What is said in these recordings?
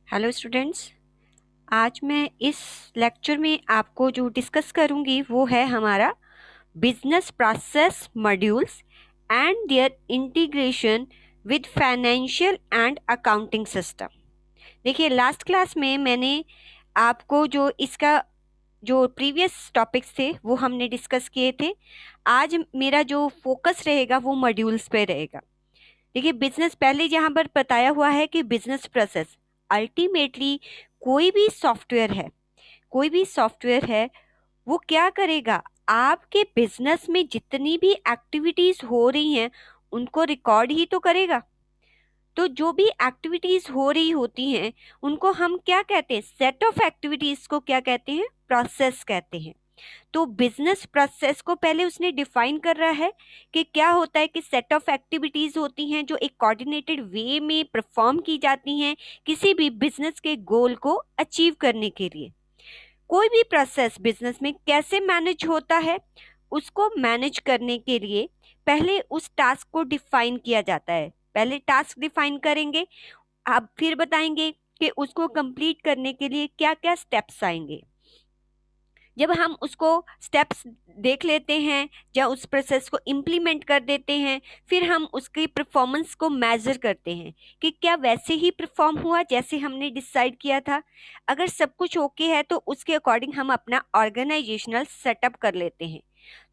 Hello students. आज मैं इस लेक्चर में आपको जो डिस्कस करूंगी वो है हमारा business process modules and their integration with financial and accounting system. देखिए, लास्ट क्लास में मैंने आपको जो इसका जो प्रीवियस टॉपिक्स थे वो हमने डिस्कस किए थे। आज मेरा जो फोकस रहेगा वो मॉड्यूल्स पे रहेगा। देखिए, बिजनेस पहले यहाँ पर बताया हुआ है कि बिजनेस प्रोसेस अल्टीमेटली कोई भी सॉफ्टवेयर है वो क्या करेगा, आपके बिजनेस में जितनी भी एक्टिविटीज हो रही हैं उनको रिकॉर्ड ही तो करेगा। तो जो भी एक्टिविटीज हो रही होती हैं उनको हम क्या कहते हैं, सेट ऑफ एक्टिविटीज को क्या कहते हैं, प्रोसेस कहते हैं। तो बिजनेस प्रोसेस को पहले उसने डिफाइन कर रहा है कि क्या होता है कि सेट ऑफ एक्टिविटीज होती हैं जो एक कोऑर्डिनेटेड वे में परफॉर्म की जाती हैं किसी भी बिजनेस के गोल को अचीव करने के लिए। कोई भी प्रोसेस बिजनेस में कैसे मैनेज होता है, उसको मैनेज करने के लिए पहले उस टास्क को डिफाइन किया जाता है। पहले टास्क डिफाइन करेंगे, अब फिर बताएंगे कि उसको कंप्लीट करने के लिए क्या क्या स्टेप्स आएंगे। जब हम उसको स्टेप्स देख लेते हैं या उस प्रोसेस को इम्प्लीमेंट कर देते हैं, फिर हम उसकी परफॉर्मेंस को मेजर करते हैं कि क्या वैसे ही परफॉर्म हुआ जैसे हमने डिसाइड किया था। अगर सब कुछ ओके है तो उसके अकॉर्डिंग हम अपना ऑर्गेनाइजेशनल सेटअप कर लेते हैं।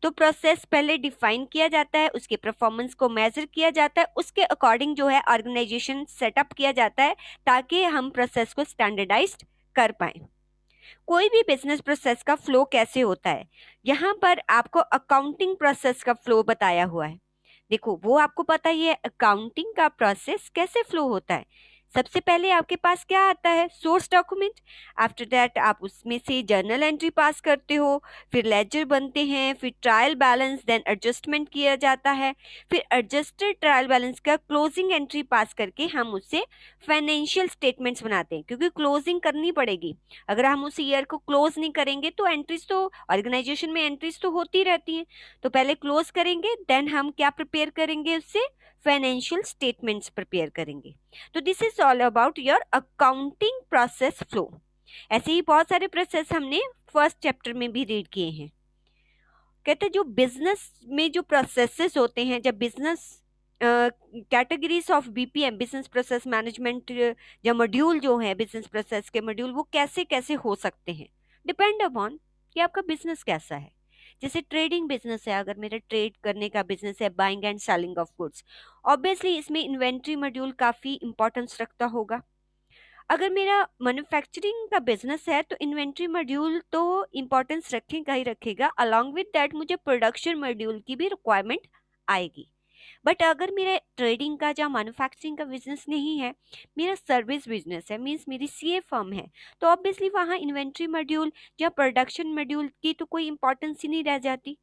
तो प्रोसेस पहले डिफाइन किया जाता है, उसके परफॉर्मेंस को मेजर किया जाता है, उसके अकॉर्डिंग जो है ऑर्गेनाइजेशन सेटअप किया जाता है ताकि हम प्रोसेस को स्टैंडर्डाइज्ड कर पाए। कोई भी बिजनेस प्रोसेस का फ्लो कैसे होता है, यहाँ पर आपको अकाउंटिंग प्रोसेस का फ्लो बताया हुआ है। देखो, वो आपको पता ही है अकाउंटिंग का प्रोसेस कैसे फ्लो होता है। सबसे पहले आपके पास क्या आता है, सोर्स डॉक्यूमेंट। आफ्टर दैट आप उसमें से जर्नल एंट्री पास करते हो, फिर लेजर बनते हैं, फिर ट्रायल बैलेंस, देन एडजस्टमेंट किया जाता है। फिर एडजस्टेड ट्रायल बैलेंस का क्लोजिंग एंट्री पास करके हम उससे फाइनेंशियल स्टेटमेंट्स बनाते हैं, क्योंकि क्लोजिंग करनी पड़ेगी। अगर हम उस ईयर को क्लोज नहीं करेंगे तो एंट्रीज तो ऑर्गेनाइजेशन में एंट्रीज तो होती रहती हैं। तो पहले क्लोज करेंगे, देन हम क्या प्रिपेयर करेंगे, उससे फाइनेंशियल स्टेटमेंट्स प्रिपेयर करेंगे। तो this is all about your accounting process flow. ऐसे ही बहुत सारे प्रोसेस हमने फर्स्ट चैप्टर में भी रीड किए हैं। कहते हैं जो बिजनेस में जो प्रोसेसेस होते हैं, जब business categories of BPM, business process management, या मॉड्यूल जो है बिजनेस प्रोसेस के मॉड्यूल, वो कैसे कैसे हो सकते हैं, डिपेंड अपॉन कि आपका बिजनेस कैसा है। जैसे ट्रेडिंग बिजनेस है, अगर मेरा ट्रेड करने का बिजनेस है, buying and selling of goods, obviously इसमें इन्वेंट्री मॉड्यूल काफ़ी इंपॉर्टेंस रखता होगा। अगर मेरा मैन्युफैक्चरिंग का बिजनेस है तो इन्वेंट्री मॉड्यूल तो इम्पोर्टेंस रखेगा ही रखेगा, अलॉन्ग विद दैट मुझे प्रोडक्शन मॉड्यूल की भी रिक्वायरमेंट आएगी। बट अगर मेरा ट्रेडिंग का या मैन्युफैक्चरिंग का बिजनेस नहीं है, मेरा सर्विस बिजनेस है, मीन्स मेरी सीए फर्म है, तो ऑब्वियसली वहाँ इन्वेंट्री मॉड्यूल या प्रोडक्शन मॉड्यूल की तो कोई इंपॉर्टेंस ही नहीं रह जाती।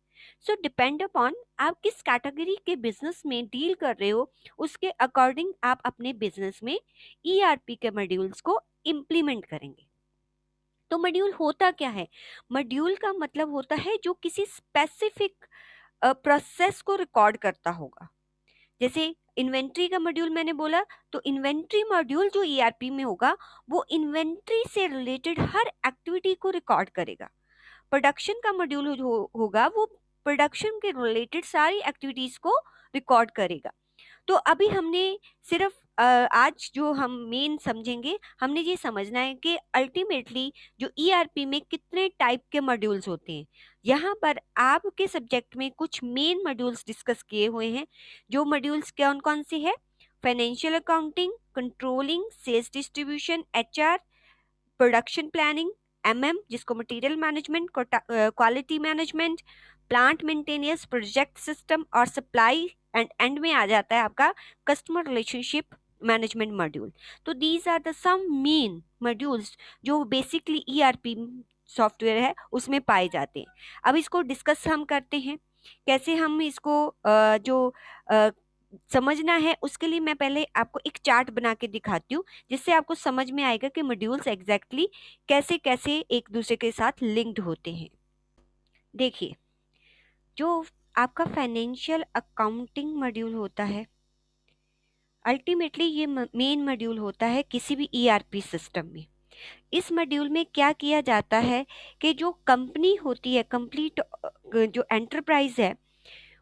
सो डिपेंड अपॉन आप किस कैटेगरी के बिजनेस में डील कर रहे हो, उसके अकॉर्डिंग आप अपने बिजनेस में ईआरपी के मॉड्यूल्स को इम्प्लीमेंट करेंगे। तो मॉड्यूल होता क्या है, मॉड्यूल का मतलब होता है जो किसी स्पेसिफिक प्रोसेस को रिकॉर्ड करता होगा। जैसे इन्वेंट्री का मॉड्यूल मैंने बोला, तो इन्वेंट्री मॉड्यूल जो ईआरपी में होगा वो इन्वेंट्री से रिलेटेड हर एक्टिविटी को रिकॉर्ड करेगा। प्रोडक्शन का मॉड्यूल होगा वो प्रोडक्शन के रिलेटेड सारी एक्टिविटीज को रिकॉर्ड करेगा। तो अभी हमने सिर्फ आज जो हम मेन समझेंगे, हमने ये समझना है कि अल्टीमेटली जो ईआरपी में कितने टाइप के मॉड्यूल्स होते हैं। यहाँ पर आपके सब्जेक्ट में कुछ मेन मॉड्यूल्स डिस्कस किए हुए हैं। जो मॉड्यूल्स कौन कौन से हैं, financial accounting, controlling, sales distribution, HR, production planning, MM जिसको material management, quality management, plant maintenance, project system, और सप्लाई एंड एंड में आ जाता है आपका कस्टमर रिलेशनशिप मैनेजमेंट मॉड्यूल। तो these are the some main modules जो बेसिकली ईआरपी सॉफ्टवेयर है उसमें पाए जाते हैं। अब इसको डिस्कस हम करते हैं कैसे हम इसको जो समझना है। उसके लिए मैं पहले आपको एक चार्ट बना के दिखाती हूँ जिससे आपको समझ में आएगा कि मॉड्यूल्स एग्जैक्टली कैसे कैसे एक दूसरे के साथ लिंक्ड होते हैं। देखिए, जो आपका फाइनेंशियल अकाउंटिंग मॉड्यूल होता है, अल्टीमेटली ये मेन मॉड्यूल होता है किसी भी ईआरपी सिस्टम में। इस मॉड्यूल में क्या किया जाता है कि जो कंपनी होती है, कंप्लीट जो एंटरप्राइज है,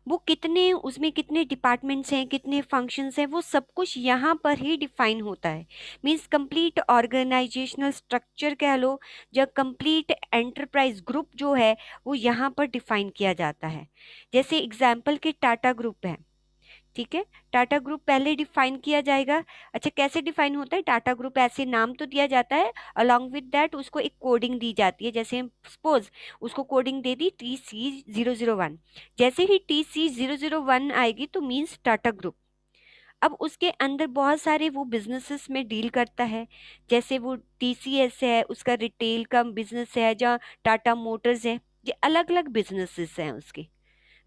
वो कितने, उसमें कितने डिपार्टमेंट्स हैं, कितने फंक्शंस हैं, वो सब कुछ यहाँ पर ही डिफाइन होता है। मींस कंप्लीट ऑर्गेनाइजेशनल स्ट्रक्चर कह लो, या कंप्लीट एंटरप्राइज ग्रुप जो है वो यहाँ पर डिफाइन किया जाता है। जैसे एग्जाम्पल के टाटा ग्रुप है, ठीक है, टाटा ग्रुप पहले डिफाइन किया जाएगा। अच्छा, कैसे डिफाइन होता है टाटा ग्रुप? ऐसे नाम तो दिया जाता है, अलोंग विद दैट उसको एक कोडिंग दी जाती है। जैसे सपोज उसको कोडिंग दे दी TC001, जैसे ही TC001 आएगी तो मीन्स टाटा ग्रुप। अब उसके अंदर बहुत सारे वो बिजनेसेस में डील करता है। जैसे वो TCS है, उसका रिटेल का बिजनेस है, जहाँ टाटा मोटर्स है, ये अलग अलग बिजनेसेस हैं उसके,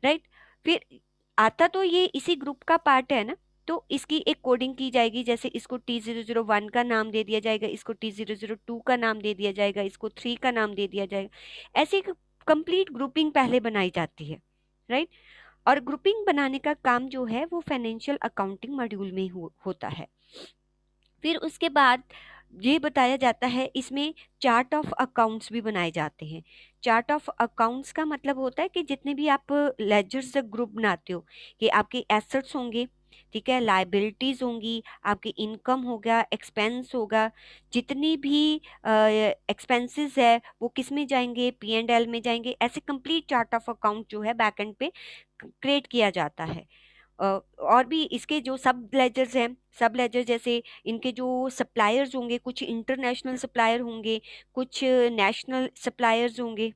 राइट। फिर आता तो ये इसी ग्रुप का पार्ट है ना, तो इसकी एक कोडिंग की जाएगी। जैसे इसको T001 का नाम दे दिया जाएगा, इसको T002 का नाम दे दिया जाएगा, इसको 3 का नाम दे दिया जाएगा। ऐसे कंप्लीट ग्रुपिंग पहले बनाई जाती है, राइट। और ग्रुपिंग बनाने का काम जो है वो फाइनेंशियल अकाउंटिंग मॉड्यूल में होता है। फिर उसके बाद ये बताया जाता है, इसमें चार्ट ऑफ अकाउंट्स भी बनाए जाते हैं। चार्ट ऑफ अकाउंट्स का मतलब होता है कि जितने भी आप लेजर्स ग्रुप बनाते हो, कि आपके एसेट्स होंगे, ठीक है, लाइबिलिटीज होंगी, आपकी इनकम होगा, एक्सपेंस होगा, जितनी भी एक्सपेंसेस है वो किस में जाएंगे, P&L में जाएंगे। ऐसे कंप्लीट चार्ट ऑफ अकाउंट जो है बैकएंड पे क्रिएट किया जाता है। और भी इसके जो सब लेजर्स हैं, सब लेजर जैसे इनके जो सप्लायर्स होंगे, कुछ इंटरनेशनल सप्लायर होंगे, कुछ नेशनल सप्लायर्स होंगे,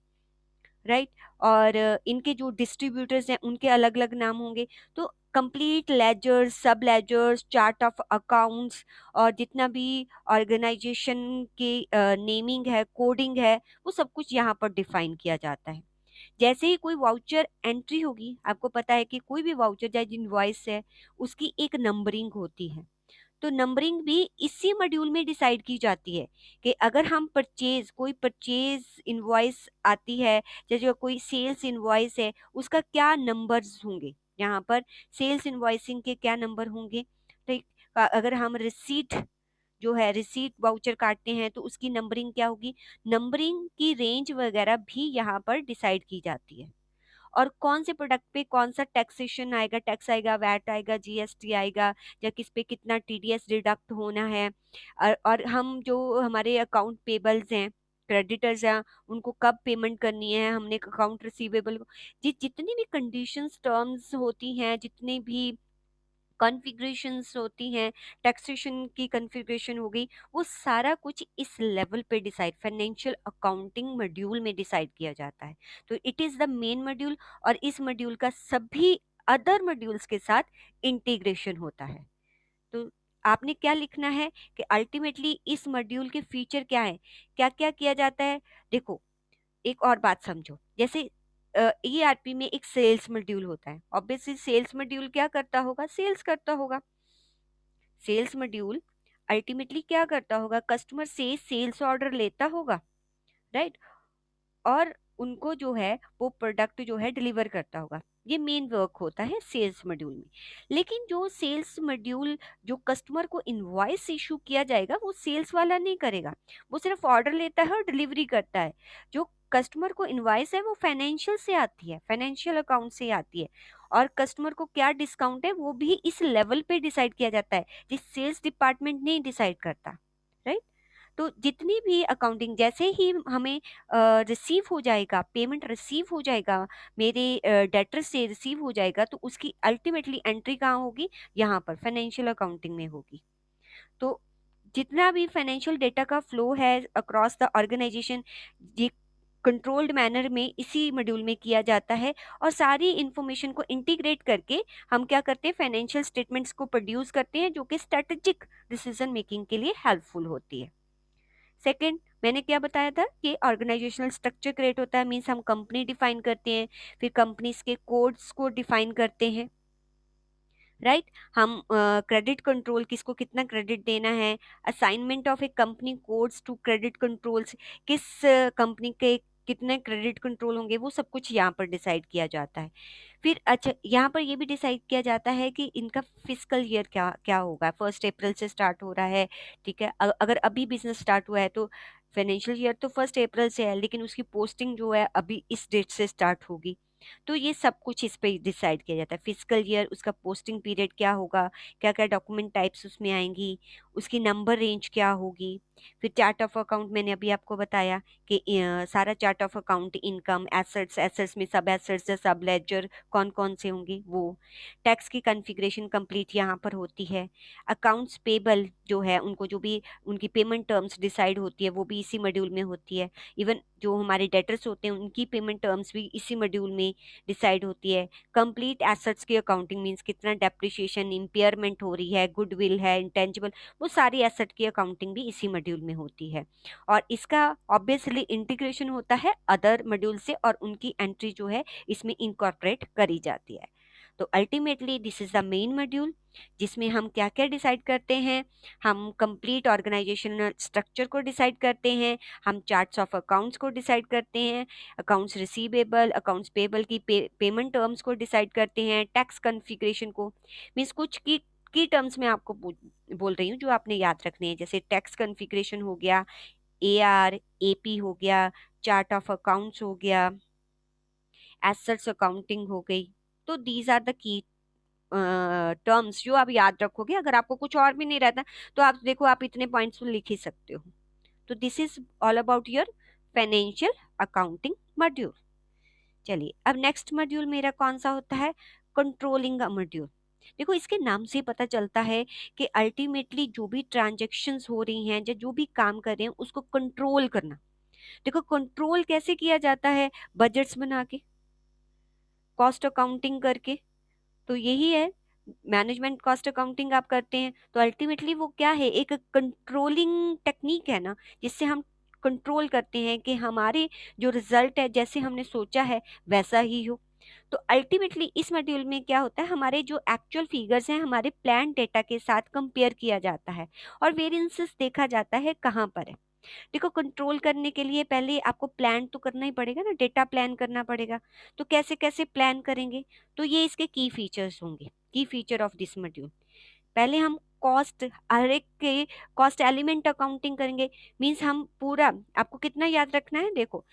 राइट। और इनके जो डिस्ट्रीब्यूटर्स हैं उनके अलग अलग नाम होंगे। तो कंप्लीट लेजर्स, सब लेजर्स, चार्ट ऑफ अकाउंट्स, और जितना भी ऑर्गेनाइजेशन की नेमिंग है, कोडिंग है, वो सब कुछ यहाँ पर डिफाइन किया जाता है। जैसे ही कोई वाउचर एंट्री होगी, आपको पता है कि कोई भी वाउचर चाहे इनवॉइस है, उसकी एक नंबरिंग होती है। तो नंबरिंग भी इसी मॉड्यूल में डिसाइड की जाती है कि अगर हम परचेज, कोई परचेज इनवॉइस आती है, जैसे कोई सेल्स इनवॉइस है, उसका क्या नंबर्स होंगे। यहाँ पर सेल्स इनवॉइसिंग के क्या नंबर होंगे, ठीक। अगर हम रिसीट जो है, रिसीट वाउचर काटते हैं, तो उसकी नंबरिंग क्या होगी। नंबरिंग की रेंज वगैरह भी यहाँ पर डिसाइड की जाती है। और कौन से प्रोडक्ट पे कौन सा टैक्सेशन आएगा, टैक्स आएगा, वैट आएगा, GST आएगा, या किस पे कितना TDS डिडक्ट होना है। और हम जो हमारे अकाउंट पेबल्स हैं, क्रेडिटर्स हैं, उनको कब पेमेंट करनी है, हमने अकाउंट रिसीवेबल को, जितनी भी कंडीशंस, टर्म्स होती हैं, जितनी भी कॉन्फ़िगरेशंस होती हैं, टैक्सेशन की कॉन्फ़िगरेशन हो गई, वो सारा कुछ इस लेवल पे डिसाइड, फाइनेंशियल अकाउंटिंग मॉड्यूल में डिसाइड किया जाता है। तो it is the main module, और इस मॉड्यूल का सभी अदर मॉड्यूल्स के साथ इंटीग्रेशन होता है। तो आपने क्या लिखना है कि अल्टीमेटली इस मॉड्यूल के फीचर क्या है, क्या क्या किया जाता है। देखो, एक और बात समझो। जैसे ERP में एक सेल्स मॉड्यूल होता है, ऑब्वियसली सेल्स मॉड्यूल क्या करता होगा, सेल्स करता होगा। सेल्स मॉड्यूल अल्टीमेटली क्या करता होगा, कस्टमर से सेल्स ऑर्डर लेता होगा, राइट। और उनको जो है वो प्रोडक्ट जो है डिलीवर करता होगा। ये मेन वर्क होता है सेल्स मॉड्यूल में। लेकिन जो सेल्स मॉड्यूल, जो कस्टमर को इनवॉइस इशू किया जाएगा, वो सेल्स वाला नहीं करेगा, वो सिर्फ ऑर्डर लेता है और डिलीवरी करता है। जो कस्टमर को इनवॉइस है वो फाइनेंशियल से आती है, फाइनेंशियल अकाउंट से आती है। और कस्टमर को क्या डिस्काउंट है वो भी इस लेवल पे डिसाइड किया जाता है, जिस सेल्स डिपार्टमेंट नहीं डिसाइड करता, राइट। तो जितनी भी अकाउंटिंग, जैसे ही हमें रिसीव हो जाएगा, पेमेंट रिसीव हो जाएगा, मेरे डेटर से रिसीव हो जाएगा, तो उसकी अल्टीमेटली एंट्री कहाँ होगी, यहाँ पर फाइनेंशियल अकाउंटिंग में होगी। तो जितना भी फाइनेंशियल डेटा का फ्लो है अक्रॉस द ऑर्गेनाइजेशन, ये कंट्रोल्ड मैनर में इसी मॉड्यूल में किया जाता है। और सारी इंफॉर्मेशन को इंटीग्रेट करके हम क्या करते हैं, फाइनेंशियल स्टेटमेंट्स को प्रोड्यूस करते हैं, जो कि स्ट्रेटेजिक डिसीजन मेकिंग के लिए हेल्पफुल होती है। सेकंड, मैंने क्या बताया था कि ऑर्गेनाइजेशनल स्ट्रक्चर क्रिएट होता है, मीन्स हम कंपनी डिफाइन करते हैं, फिर कंपनीज के कोड्स को डिफाइन करते हैं, राइट। हम क्रेडिट कंट्रोल, किसको कितना क्रेडिट देना है, assignment of a company codes to credit controls, किस कंपनी के कितने क्रेडिट कंट्रोल होंगे, वो सब कुछ यहाँ पर डिसाइड किया जाता है। फिर अच्छा, यहाँ पर ये भी डिसाइड किया जाता है कि इनका फिजिकल ईयर क्या क्या होगा। 1 अप्रैल से स्टार्ट हो रहा है, ठीक है। अगर अभी बिजनेस स्टार्ट हुआ है तो फाइनेंशियल ईयर तो 1 अप्रैल से है, लेकिन उसकी पोस्टिंग जो है अभी इस डेट से स्टार्ट होगी। तो ये सब कुछ इस पे डिसाइड किया जाता है। फिजिकल ईयर, उसका पोस्टिंग पीरियड क्या होगा, क्या क्या डॉक्यूमेंट टाइप्स उसमें आएंगी, उसकी नंबर रेंज क्या होगी। फिर चार्ट ऑफ अकाउंट मैंने अभी आपको बताया कि सारा chart of account, income, assets, assets में सब एसेट्स, सब लेजर कौन कौन से होंगे वो। टैक्स की कॉन्फ़िगरेशन कंप्लीट यहाँ पर होती है। अकाउंट्स पेबल जो है, उनको जो भी उनकी पेमेंट टर्म्स डिसाइड होती है वो भी इसी मॉड्यूल में होती है। इवन जो हमारे डेटर्स होते हैं उनकी पेमेंट टर्म्स भी इसी मॉड्यूल में डिसाइड होती है। कंप्लीट एसेट्स की अकाउंटिंग मींस कितना डेप्रिसिएशन, इम्पेयरमेंट हो रही है, गुडविल है, इंटेंजिबल, वो सारी एसेट की अकाउंटिंग भी इसी मॉड्यूल में होती है। और इसका ऑब्वियसली इंटीग्रेशन होता है अदर मॉड्यूल से, और उनकी एंट्री जो है इसमें इनकॉर्पोरेट करी जाती है। तो ultimately this is the main module, जिसमें हम क्या क्या डिसाइड करते हैं। हम कंप्लीट ऑर्गेनाइजेशनल स्ट्रक्चर को डिसाइड करते हैं, हम चार्ट्स ऑफ अकाउंट्स को डिसाइड करते हैं, अकाउंट्स रिसीवेबल, अकाउंट्स पेबल की पेमेंट टर्म्स को डिसाइड करते हैं, टैक्स कॉन्फ़िगरेशन को, मीन्स कुछ की टर्म्स में आपको बोल रही हूँ जो आपने याद रखने हैं, जैसे टैक्स कॉन्फ़िगरेशन हो गया, AR AP हो गया, चार्ट ऑफ अकाउंट्स हो गया, एसेट्स अकाउंटिंग हो गई। तो these are the key terms जो आप याद रखोगे। अगर आपको कुछ और भी नहीं रहता तो आप देखो, आप इतने पॉइंट्स तो लिख ही सकते हो। तो this is all about your financial accounting module. चलिए, अब नेक्स्ट मॉड्यूल मेरा कौन सा होता है, कंट्रोलिंग का मॉड्यूल। देखो, इसके नाम से पता चलता है कि अल्टीमेटली जो भी ट्रांजैक्शंस हो रही हैं या जो भी काम कर रहे हैं उसको कंट्रोल करना। देखो, कंट्रोल कैसे किया जाता है, बजट्स बना के, कॉस्ट अकाउंटिंग करके। तो यही है, मैनेजमेंट कॉस्ट अकाउंटिंग आप करते हैं तो अल्टीमेटली वो क्या है, एक कंट्रोलिंग टेक्निक है ना, जिससे हम कंट्रोल करते हैं कि हमारे जो रिजल्ट है जैसे हमने सोचा है वैसा ही हो। तो अल्टीमेटली इस मॉड्यूल में क्या होता है, हमारे जो एक्चुअल फिगर्स हैं हमारे प्लान डेटा के साथ कंपेयर किया जाता है और वेरिएंसेस देखा जाता है कहाँ पर है। देखो, कंट्रोल करने के लिए पहले आपको प्लान तो करना ही पड़ेगा ना, डेटा प्लान करना पड़ेगा। तो कैसे कैसे प्लान करेंगे, तो ये इसके की फीचर्स होंगे, की फीचर ऑफ दिस मॉड्यूल। पहले हम कॉस्ट, हर एक के कॉस्ट एलिमेंट अकाउंटिंग करेंगे। मींस हम पूरा, आपको कितना याद रखना है, देखो,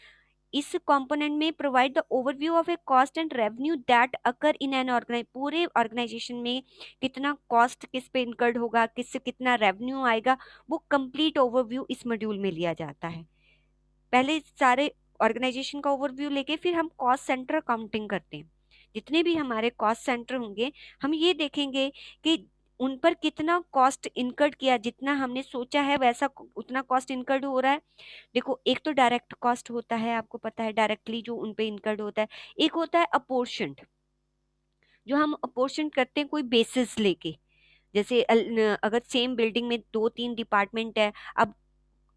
इस कंपोनेंट में provide the overview of a cost and revenue that occur in an organize, पूरे ऑर्गेनाइजेशन में कितना कॉस्ट किस पे इनकर्ड होगा, किससे कितना रेवेन्यू आएगा, वो कंप्लीट ओवरव्यू इस मॉड्यूल में लिया जाता है। पहले सारे ऑर्गेनाइजेशन का ओवरव्यू लेके फिर हम कॉस्ट सेंटर अकाउंटिंग करते हैं। जितने भी हमारे कॉस्ट सेंटर होंगे, हम ये देखेंगे कि उन पर कितना कॉस्ट इनकर्ड किया, जितना हमने सोचा है वैसा उतना कॉस्ट इनकर्ड हो रहा है। देखो, एक तो डायरेक्ट कॉस्ट होता है, आपको पता है डायरेक्टली जो उन पे इनकर्ड होता है। एक होता है अपोर्शंड, जो हम अपोर्शन करते हैं कोई बेसिस लेके। जैसे अगर सेम बिल्डिंग में 2-3 डिपार्टमेंट है, अब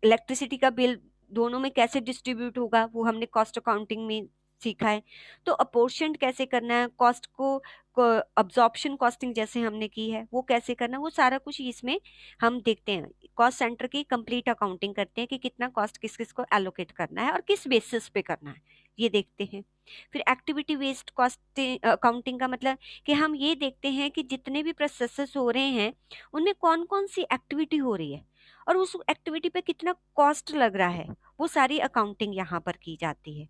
इलेक्ट्रिसिटी का बिल दोनों में कैसे डिस्ट्रीब्यूट होगा वो हमने कॉस्ट अकाउंटिंग में सीखा है। तो अपोर्शन कैसे करना है, कॉस्ट को अब्जॉर्प्शन कॉस्टिंग जैसे हमने की है वो कैसे करना है, वो सारा कुछ इसमें हम देखते हैं। कॉस्ट सेंटर की कंप्लीट अकाउंटिंग करते हैं कि कितना कॉस्ट किस किस को एलोकेट करना है और किस बेसिस पे करना है, ये देखते हैं। फिर एक्टिविटी बेस्ड कॉस्ट अकाउंटिंग का मतलब कि हम ये देखते हैं कि जितने भी प्रोसेसेस हो रहे हैं उनमें कौन कौन सी एक्टिविटी हो रही है और उस एक्टिविटी पे कितना कॉस्ट लग रहा है, वो सारी अकाउंटिंग यहाँ पर की जाती है।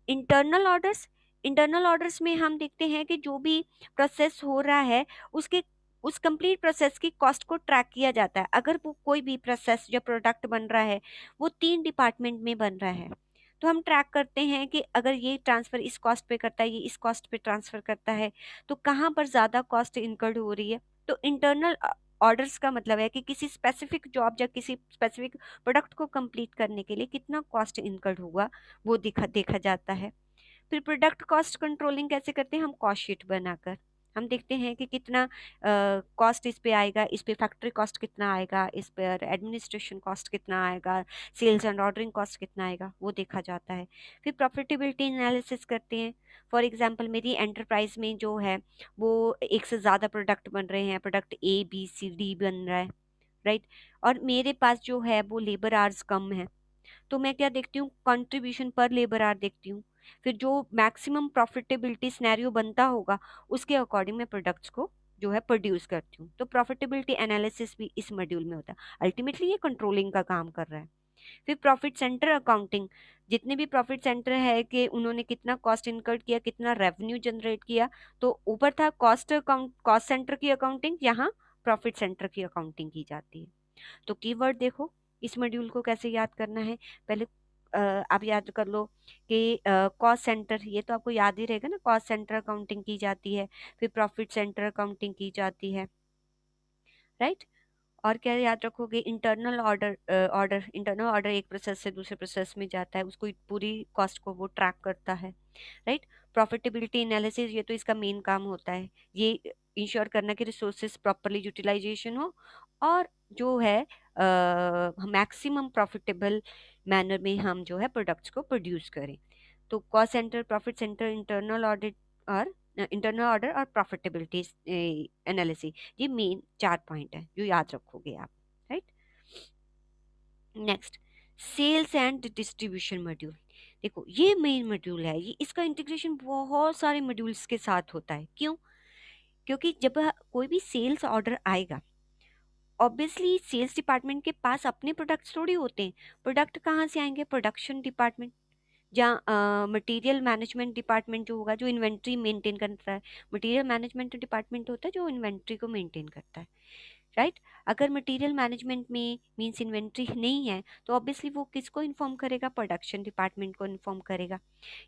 इंटरनल ऑर्डर्स, इंटरनल ऑर्डर्स में हम देखते हैं कि जो भी प्रोसेस हो रहा है उसके, उस कंप्लीट प्रोसेस की कॉस्ट को ट्रैक किया जाता है। अगर वो कोई भी प्रोसेस जो प्रोडक्ट बन रहा है वो 3 डिपार्टमेंट में बन रहा है, तो हम ट्रैक करते हैं कि अगर ये ट्रांसफ़र इस कॉस्ट पे करता है, ये इस कॉस्ट पे ट्रांसफ़र करता है, तो कहाँ पर ज़्यादा कॉस्ट इनकर्ड हो रही है। तो इंटरनल ऑर्डर्स का मतलब है कि किसी स्पेसिफिक जॉब या किसी स्पेसिफिक प्रोडक्ट को कंप्लीट करने के लिए कितना कॉस्ट इनकर्ड हुआ, वो देखा जाता है। फिर प्रोडक्ट कॉस्ट कंट्रोलिंग कैसे करते हैं, हम कॉस्ट शीट बनाकर हम देखते हैं कि कितना कॉस्ट इस पे आएगा, इस पे फैक्ट्री कॉस्ट कितना आएगा, इस पर एडमिनिस्ट्रेशन कॉस्ट कितना आएगा, सेल्स एंड ऑर्डरिंग कॉस्ट कितना आएगा, वो देखा जाता है। फिर प्रॉफिटेबिलिटी एनालिसिस करते हैं। फॉर एग्जांपल, मेरी एंटरप्राइज में जो है वो एक से ज़्यादा प्रोडक्ट बन रहे हैं, product A B C D बन रहा है, राइट। और मेरे पास जो है वो लेबर आवर्स कम है, तो मैं क्या देखती हूँ, कंट्रीब्यूशन पर लेबर आवर देखती हूँ। फिर जो मैक्सिमम प्रॉफिटेबिलिटी सिनेरियो बनता होगा उसके अकॉर्डिंग मैं प्रोडक्ट्स को जो है प्रोड्यूस करती हूँ। तो प्रॉफिटेबिलिटी एनालिसिस भी इस मॉड्यूल में होता है। अल्टीमेटली ये कंट्रोलिंग का काम कर रहा है। फिर प्रॉफिट सेंटर अकाउंटिंग, जितने भी प्रॉफिट सेंटर है कि उन्होंने कितना कॉस्ट इनकर्ड किया, कितना रेवेन्यू जनरेट किया। तो ऊपर था कॉस्ट अकाउंट, कॉस्ट सेंटर की अकाउंटिंग, यहाँ प्रॉफिट सेंटर की अकाउंटिंग की जाती है। तो कीवर्ड देखो, इस मॉड्यूल को कैसे याद करना है। पहले आप याद कर लो कि कॉस्ट सेंटर, ये तो आपको याद ही रहेगा ना, कॉस्ट सेंटर अकाउंटिंग की जाती है। फिर प्रॉफिट सेंटर अकाउंटिंग की जाती है, राइट। और क्या याद रखोगे, इंटरनल ऑर्डर, इंटरनल ऑर्डर एक प्रोसेस से दूसरे प्रोसेस में जाता है, उसको पूरी कॉस्ट को वो ट्रैक करता है, राइट। प्रॉफिटेबिलिटी एनालिसिस, ये तो इसका मेन काम होता है, ये इंश्योर करना कि रिसोर्सेज प्रॉपरली यूटिलाइजेशन हो और जो है मैक्सिमम प्रॉफिटेबल मैनर में हम जो है प्रोडक्ट्स को प्रोड्यूस करें। तो cost centre, profit centre, internal audit और इंटरनल ऑर्डर और प्रॉफिटेबिलिटी एनालिसिस, ये मेन 4 पॉइंट है जो याद रखोगे आप, right. Next, sales and distribution module. देखो ये मेन मॉड्यूल है, ये इसका इंटीग्रेशन बहुत सारे मॉड्यूल्स के साथ होता है। क्यों? क्योंकि जब कोई भी सेल्स ऑर्डर आएगा, ऑब्वियसली सेल्स डिपार्टमेंट के पास अपने प्रोडक्ट्स थोड़ी होते हैं। प्रोडक्ट कहाँ से आएंगे? प्रोडक्शन डिपार्टमेंट, जहाँ मटेरियल मैनेजमेंट डिपार्टमेंट जो होगा, जो इन्वेंट्री मेंटेन करता है। मटेरियल मैनेजमेंट डिपार्टमेंट होता है जो इन्वेंट्री को मेंटेन करता है, राइट। अगर मटेरियल मैनेजमेंट में मींस इन्वेंट्री नहीं है तो ऑब्वियसली वो किसको इन्फॉर्म करेगा? प्रोडक्शन डिपार्टमेंट को इन्फॉर्म करेगा।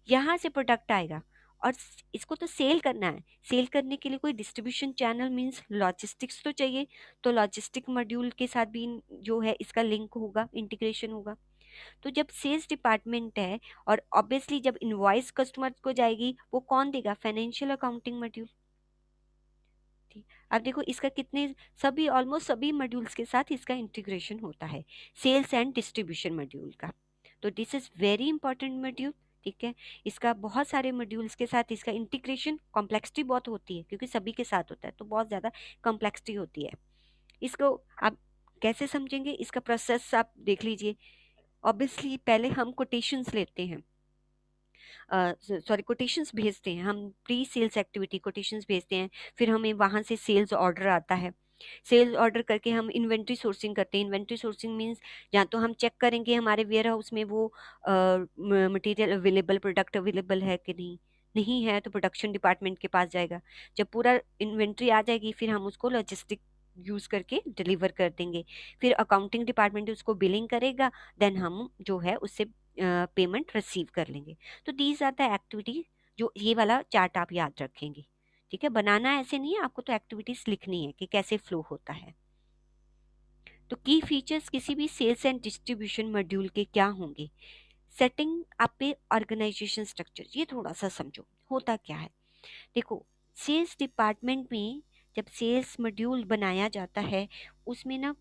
यहाँ से प्रोडक्ट आएगा और इसको तो सेल करना है। सेल करने के लिए कोई डिस्ट्रीब्यूशन चैनल मींस लॉजिस्टिक्स तो चाहिए। तो लॉजिस्टिक मॉड्यूल के साथ भी जो है इसका लिंक होगा, इंटीग्रेशन होगा। तो जब सेल्स डिपार्टमेंट है और ऑब्वियसली जब इनवॉइस कस्टमर को जाएगी, वो कौन देगा? Financial accounting module. ठीक, अब देखो इसका कितने, सभी ऑलमोस्ट सभी मॉड्यूल्स के साथ इसका इंटीग्रेशन होता है, सेल्स एंड डिस्ट्रीब्यूशन मॉड्यूल का। तो this is very important module, ठीक है। इसका बहुत सारे मॉड्यूल्स के साथ इसका इंटीग्रेशन, कॉम्प्लेक्सिटी बहुत होती है क्योंकि सभी के साथ होता है तो बहुत ज़्यादा कॉम्प्लेक्सिटी होती है। इसको आप कैसे समझेंगे, इसका प्रोसेस आप देख लीजिए। ऑब्वियसली पहले हम कोटेशंस लेते हैं, सॉरी कोटेशंस भेजते हैं, हम प्री सेल्स एक्टिविटी कोटेशंस भेजते हैं। फिर हमें वहाँ से सेल्स ऑर्डर आता है। सेल्स ऑर्डर करके हम इन्वेंट्री सोर्सिंग करते हैं। इन्वेंट्री सोर्सिंग मीन्स या तो हम चेक करेंगे हमारे वेयर हाउस में वो मटेरियल अवेलेबल, प्रोडक्ट अवेलेबल है कि नहीं, नहीं है तो प्रोडक्शन डिपार्टमेंट के पास जाएगा। जब पूरा इन्वेंट्री आ जाएगी फिर हम उसको लॉजिस्टिक यूज़ करके डिलीवर कर देंगे। फिर अकाउंटिंग डिपार्टमेंट उसको बिलिंग करेगा, देन हम जो है उससे पेमेंट रिसीव कर लेंगे। तो दीज आर द एक्टिविटी, जो ये वाला चार्ट आप याद रखेंगे, ठीक है। बनाना ऐसे नहीं है, आपको तो एक्टिविटीज लिखनी है कि कैसे फ्लो होता है। तो की फीचर्स किसी भी सेल्स एंड डिस्ट्रीब्यूशन मॉड्यूल के क्या होंगे? सेटिंग अप ए ऑर्गेनाइजेशन स्ट्रक्चर, ये थोड़ा सा समझो होता क्या है। देखो सेल्स डिपार्टमेंट में जब सेल्स मॉड्यूल बनाया जाता है, उसमें ना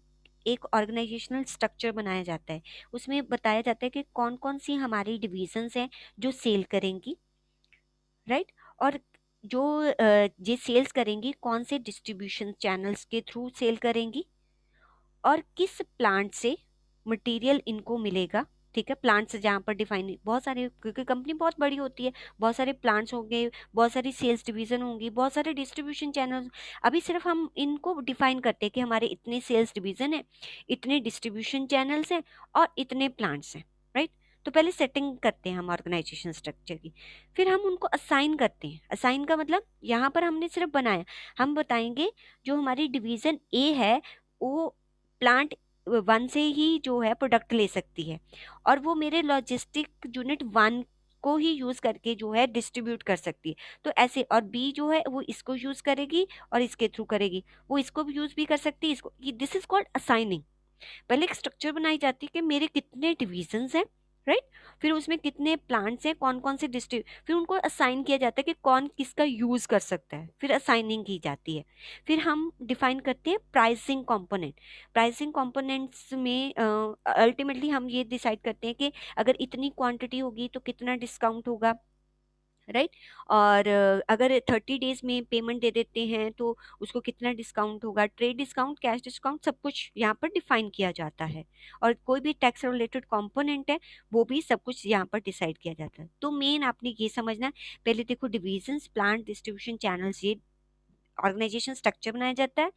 एक ऑर्गेनाइजेशनल स्ट्रक्चर बनाया जाता है। उसमें बताया जाता है कि कौन कौन सी हमारी डिविजन्स हैं जो सेल करेंगी, राइट। और जो ये सेल्स करेंगी कौन से डिस्ट्रीब्यूशन चैनल्स के थ्रू सेल करेंगी और किस प्लांट से मटेरियल इनको मिलेगा, ठीक है। प्लांट्स जहाँ पर डिफाइन, बहुत सारे, क्योंकि कंपनी बहुत बड़ी होती है, बहुत सारे प्लांट्स होंगे, बहुत सारी सेल्स डिवीजन होंगी, बहुत सारे डिस्ट्रीब्यूशन चैनल। अभी सिर्फ हम इनको डिफाइन करते हैं कि हमारे इतने सेल्स डिवीजन है, इतने डिस्ट्रीब्यूशन चैनल्स हैं और इतने प्लांट्स हैं, राइट। तो पहले सेटिंग करते हैं हम ऑर्गेनाइजेशन स्ट्रक्चर की, फिर हम उनको असाइन करते हैं। असाइन का मतलब यहाँ पर हमने सिर्फ बनाया, हम बताएंगे जो हमारी डिवीजन ए है वो प्लांट 1 से ही जो है प्रोडक्ट ले सकती है और वो मेरे लॉजिस्टिक यूनिट 1 को ही यूज करके जो है डिस्ट्रीब्यूट कर सकती है। तो ऐसे, और बी जो है वो इसको यूज करेगी और इसके थ्रू करेगी, वो इसको भी यूज भी कर सकती है, इसको। This is called assigning. पहले एक स्ट्रक्चर बनाई जाती है कि मेरे कितने डिविजन्स हैं, राइट। फिर उसमें कितने प्लांट्स हैं, कौन कौन से डिस्ट्रिक्ट, फिर उनको असाइन किया जाता है कि कौन किसका यूज कर सकता है, फिर असाइनिंग की जाती है। फिर हम डिफाइन करते हैं प्राइसिंग कंपोनेंट। प्राइसिंग कंपोनेंट्स में अल्टीमेटली हम ये डिसाइड करते हैं कि अगर इतनी क्वांटिटी होगी तो कितना डिस्काउंट होगा, राइट। और अगर 30 डेज में पेमेंट दे देते हैं तो उसको कितना डिस्काउंट होगा, ट्रेड डिस्काउंट, कैश डिस्काउंट, सब कुछ यहाँ पर डिफाइन किया जाता है। और कोई भी टैक्स रिलेटेड कंपोनेंट है वो भी सब कुछ यहाँ पर डिसाइड किया जाता है। तो मेन आपने ये समझना है, पहले देखो डिविजन्स, प्लांट, डिस्ट्रीब्यूशन चैनल्स, ये ऑर्गेनाइजेशन स्ट्रक्चर बनाया जाता है,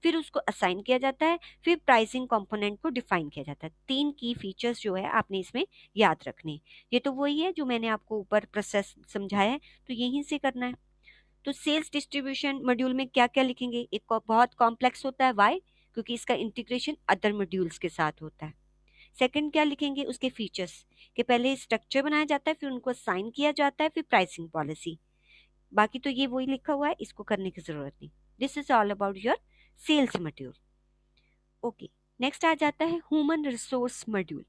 फिर उसको असाइन किया जाता है, फिर प्राइसिंग कंपोनेंट को डिफाइन किया जाता है। तीन की फीचर्स जो है आपने इसमें याद रखने हैं। ये तो वही है जो मैंने आपको ऊपर प्रोसेस समझाया है, तो यहीं से करना है। तो सेल्स डिस्ट्रीब्यूशन मॉड्यूल में क्या क्या लिखेंगे, एक बहुत कॉम्प्लेक्स होता है, वाई, क्योंकि इसका इंटीग्रेशन अदर मॉड्यूल्स के साथ होता है। सेकंड क्या लिखेंगे, उसके फीचर्स, कि पहले स्ट्रक्चर बनाया जाता है, फिर उनको असाइन किया जाता है, फिर प्राइसिंग पॉलिसी। बाकी तो ये वही लिखा हुआ है, इसको करने की जरूरत नहीं। This is all about your sales module. Okay, next आ जाता है human resource module.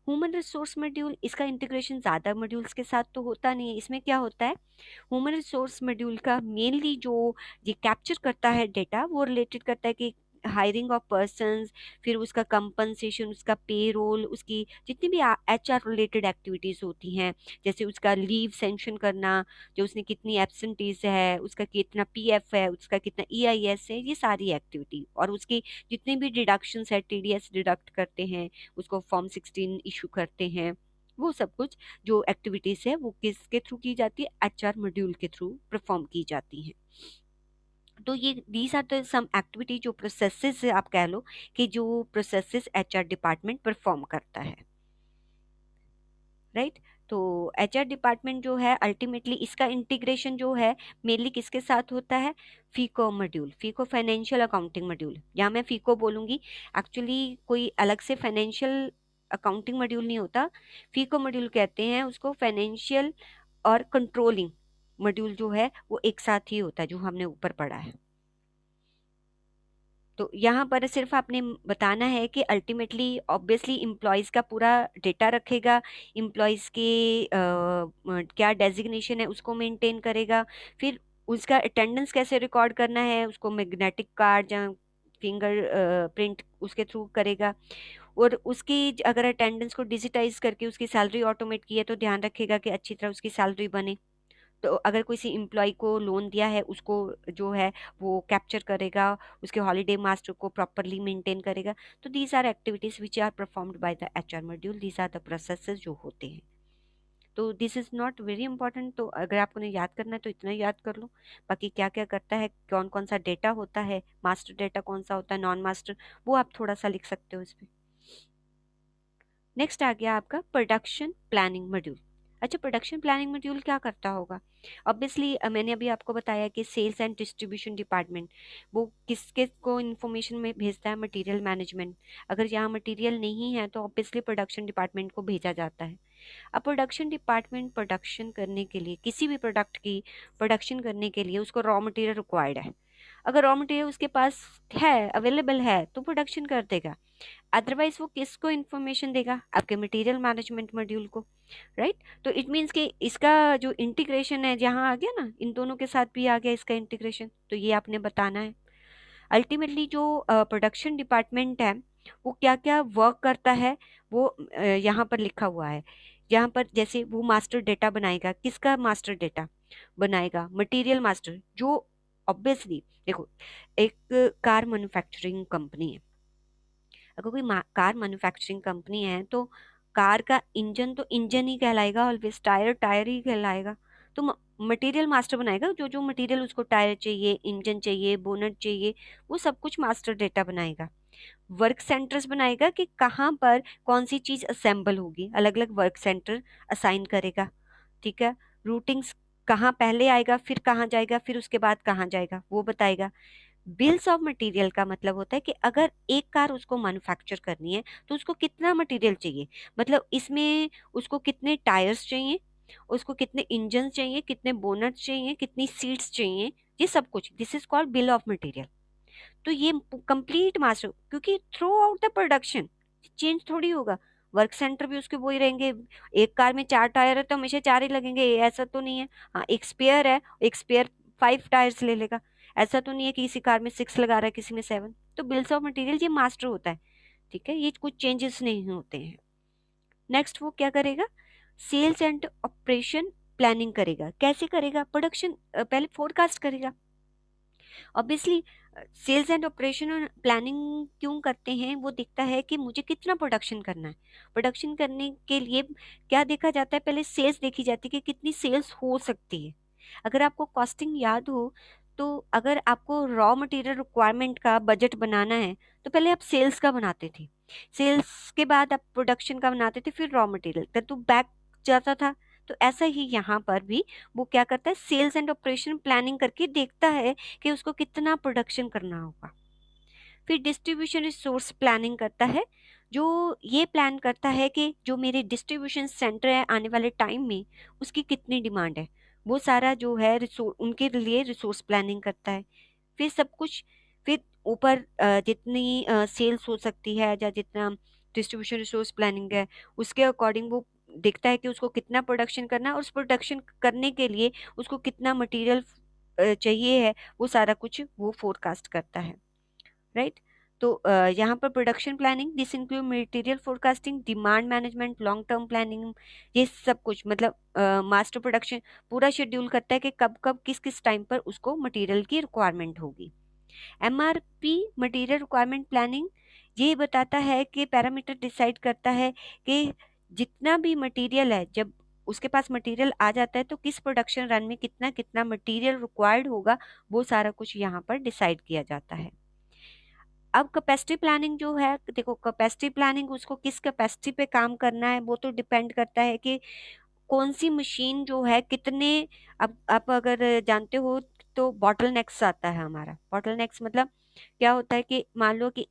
Human resource module, इसका इंटीग्रेशन ज़्यादा मॉड्यूल्स के साथ तो होता नहीं है। इसमें क्या होता है, ह्यूमन रिसोर्स मॉड्यूल का मेनली जो ये कैप्चर करता है डेटा, वो रिलेटेड करता है कि हायरिंग ऑफ पर्सन्स, फिर उसका कंपनसेशन, उसका पेरोल, उसकी जितनी भी एचआर रिलेटेड एक्टिविटीज़ होती हैं, जैसे उसका लीव सेंक्शन करना, जो उसने कितनी एब्सेंटीज है, उसका कितना पीएफ है, उसका कितना ईआईएस है, ये सारी एक्टिविटी, और उसकी जितनी भी डिडक्शंस है, टीडीएस डिडक्ट करते हैं, उसको फॉर्म 16 इशू करते हैं, वो सब कुछ जो एक्टिविटीज है वो किसके थ्रू की जाती है, एचआर मॉड्यूल के थ्रू परफॉर्म की जाती हैं। तो ये these are the some activity, जो प्रोसेसेस आप कह लो कि जो प्रोसेसेस एचआर डिपार्टमेंट परफॉर्म करता है, राइट। तो एचआर डिपार्टमेंट जो है अल्टीमेटली इसका इंटीग्रेशन जो है मेनली किसके साथ होता है, फीको मॉड्यूल, फीको फाइनेंशियल अकाउंटिंग मॉड्यूल, या मैं फीको बोलूंगी, एक्चुअली कोई अलग से फाइनेंशियल अकाउंटिंग मॉड्यूल नहीं होता, फीको मॉड्यूल कहते हैं उसको। फाइनेंशियल और कंट्रोलिंग मॉड्यूल जो है वो एक साथ ही होता है, जो हमने ऊपर पढ़ा है। तो यहाँ पर सिर्फ आपने बताना है कि अल्टीमेटली ऑब्वियसली इम्प्लॉयज़ का पूरा डेटा रखेगा, इम्प्लॉयज़ के क्या डेजिग्नेशन है उसको मेंटेन करेगा, फिर उसका अटेंडेंस कैसे रिकॉर्ड करना है उसको मैग्नेटिक कार्ड या फिंगर प्रिंट उसके थ्रू करेगा, और उसकी अगर अटेंडेंस को डिजिटाइज करके उसकी सैलरी ऑटोमेट की है तो ध्यान रखेगा कि अच्छी तरह उसकी सैलरी बने। तो अगर किसी एम्प्लॉय को लोन दिया है उसको जो है वो कैप्चर करेगा, उसके हॉलीडे मास्टर को प्रॉपरली मेंटेन करेगा। तो these are activities which are performed by the HR module, these are the processes जो होते हैं। तो this is not very important, तो अगर आपको ने याद करना है तो इतना याद कर लो। बाकी क्या क्या करता है, कौन कौन सा डेटा होता है, मास्टर डेटा कौन सा होता है, नॉन मास्टर, वो आप थोड़ा सा लिख सकते हो इस पर। नेक्स्ट आ गया आपका प्रोडक्शन प्लानिंग मॉड्यूल। अच्छा, प्रोडक्शन प्लानिंग मॉड्यूल क्या करता होगा, ऑब्वियसली मैंने अभी आपको बताया कि सेल्स एंड डिस्ट्रीब्यूशन डिपार्टमेंट वो किसके को इन्फॉर्मेशन में भेजता है, मटेरियल मैनेजमेंट। अगर यहाँ मटेरियल नहीं है तो ऑब्वियसली प्रोडक्शन डिपार्टमेंट को भेजा जाता है। अब प्रोडक्शन डिपार्टमेंट प्रोडक्शन करने के लिए, किसी भी प्रोडक्ट की प्रोडक्शन करने के लिए उसको रॉ मटेरियल रिक्वायर्ड है। अगर रॉ मटेरियल उसके पास है, अवेलेबल है, तो प्रोडक्शन कर देगा। अदरवाइज वो किसको इन्फॉर्मेशन देगा, आपके मटेरियल मैनेजमेंट मॉड्यूल को, राइट। तो इट मीन्स कि इसका जो इंटीग्रेशन है जहाँ आ गया ना, इन दोनों के साथ भी आ गया इसका इंटीग्रेशन, तो ये आपने बताना है। अल्टीमेटली जो प्रोडक्शन डिपार्टमेंट है वो क्या क्या वर्क करता है वो यहाँ पर लिखा हुआ है। यहाँ पर जैसे वो मास्टर डेटा बनाएगा, किसका मास्टर डेटा बनाएगा, मटेरियल मास्टर, जो ऑब्वियसली देखो एक कार मैन्युफैक्चरिंग कंपनी है, अगर कोई कार मैन्युफैक्चरिंग कंपनी है तो कार का इंजन तो इंजन ही कहलाएगा, ऑलवेज टायर टायर ही कहलाएगा। तो मटेरियल मास्टर बनाएगा, जो जो मटेरियल उसको, टायर चाहिए, इंजन चाहिए, बोनट चाहिए, वो सब कुछ मास्टर डेटा बनाएगा। वर्क सेंटर्स बनाएगा कि कहाँ पर कौन सी चीज़ असेंबल होगी, अलग अलग वर्क सेंटर असाइन करेगा, ठीक है। रूटिंग्स, कहाँ पहले आएगा, फिर कहाँ जाएगा, फिर उसके बाद कहाँ जाएगा, वो बताएगा। बिल्स ऑफ मटेरियल का मतलब होता है कि अगर एक कार उसको मैन्युफैक्चर करनी है तो उसको कितना मटेरियल चाहिए, मतलब इसमें उसको कितने टायर्स चाहिए, उसको कितने इंजन चाहिए, कितने बोनट चाहिए, कितनी सीट्स चाहिए, ये सब कुछ, this is called bill of material. तो ये कंप्लीट मास्टर, क्योंकि through out the production change थोड़ी होगा, वर्क सेंटर भी उसके वही रहेंगे। एक कार में 4 टायर है तो हमेशा 4 ही लगेंगे, ऐसा तो नहीं है। हाँ, एक स्पेयर है, एक स्पेयर 5 टायर्स ले लेगा, ऐसा तो नहीं है कि किसी कार में 6 लगा रहा है, किसी में 7। तो बिल्स ऑफ मटेरियल ये मास्टर होता है, ठीक है, ये कुछ चेंजेस नहीं होते हैं। नेक्स्ट वो क्या करेगा, सेल्स एंड ऑपरेशन प्लानिंग करेगा। कैसे करेगा? प्रोडक्शन पहले फोरकास्ट करेगा। Obviously sales and operation planning क्यों करते हैं? वो दिखता है कि मुझे कितना प्रोडक्शन करना है। प्रोडक्शन करने के लिए क्या देखा जाता है? पहले सेल्स देखी जाती है कि कितनी सेल्स हो सकती है। अगर आपको कॉस्टिंग याद हो तो अगर आपको रॉ मटेरियल रिक्वायरमेंट का बजट बनाना है तो पहले आप सेल्स का बनाते थे, सेल्स के बाद आप प्रोडक्शन का बनाते थे, फिर रॉ मटेरियल तो बैक जाता था। तो ऐसा ही यहाँ पर भी वो क्या करता है? सेल्स एंड ऑपरेशन प्लानिंग करके देखता है कि उसको कितना प्रोडक्शन करना होगा। फिर डिस्ट्रीब्यूशन रिसोर्स प्लानिंग करता है, जो ये प्लान करता है कि जो मेरे डिस्ट्रीब्यूशन सेंटर है आने वाले टाइम में उसकी कितनी डिमांड है। वो सारा जो है रिसोर्स उनके लिए रिसोर्स प्लानिंग करता है। फिर सब कुछ, फिर ऊपर जितनी सेल्स हो सकती है या जितना डिस्ट्रीब्यूशन रिसोर्स प्लानिंग है उसके अकॉर्डिंग वो देखता है कि उसको कितना प्रोडक्शन करना है और उस प्रोडक्शन करने के लिए उसको कितना मटेरियल चाहिए है। वो सारा कुछ वो फोरकास्ट करता है, राइट। तो यहाँ पर production planning this include material forecasting, demand management, long term planning, ये सब कुछ मतलब मास्टर प्रोडक्शन पूरा शेड्यूल करता है कि कब कब किस किस टाइम पर उसको मटेरियल की रिक्वायरमेंट होगी। एमआरपी मटेरियल रिक्वायरमेंट प्लानिंग ये बताता है कि पैरामीटर डिसाइड करता है कि जितना भी मटेरियल है, जब उसके पास मटेरियल आ जाता है तो किस प्रोडक्शन रन में कितना कितना मटेरियल रिक्वायर्ड होगा, वो सारा कुछ यहाँ पर डिसाइड किया जाता है। अब कैपेसिटी प्लानिंग जो है, देखो कैपेसिटी प्लानिंग उसको किस कैपेसिटी पे काम करना है वो तो डिपेंड करता है कि कौन सी मशीन जो है कितने। अब आप अगर जानते हो तो बॉटल आता है हमारा। बॉटल मतलब क्या होता है कि मान लो कि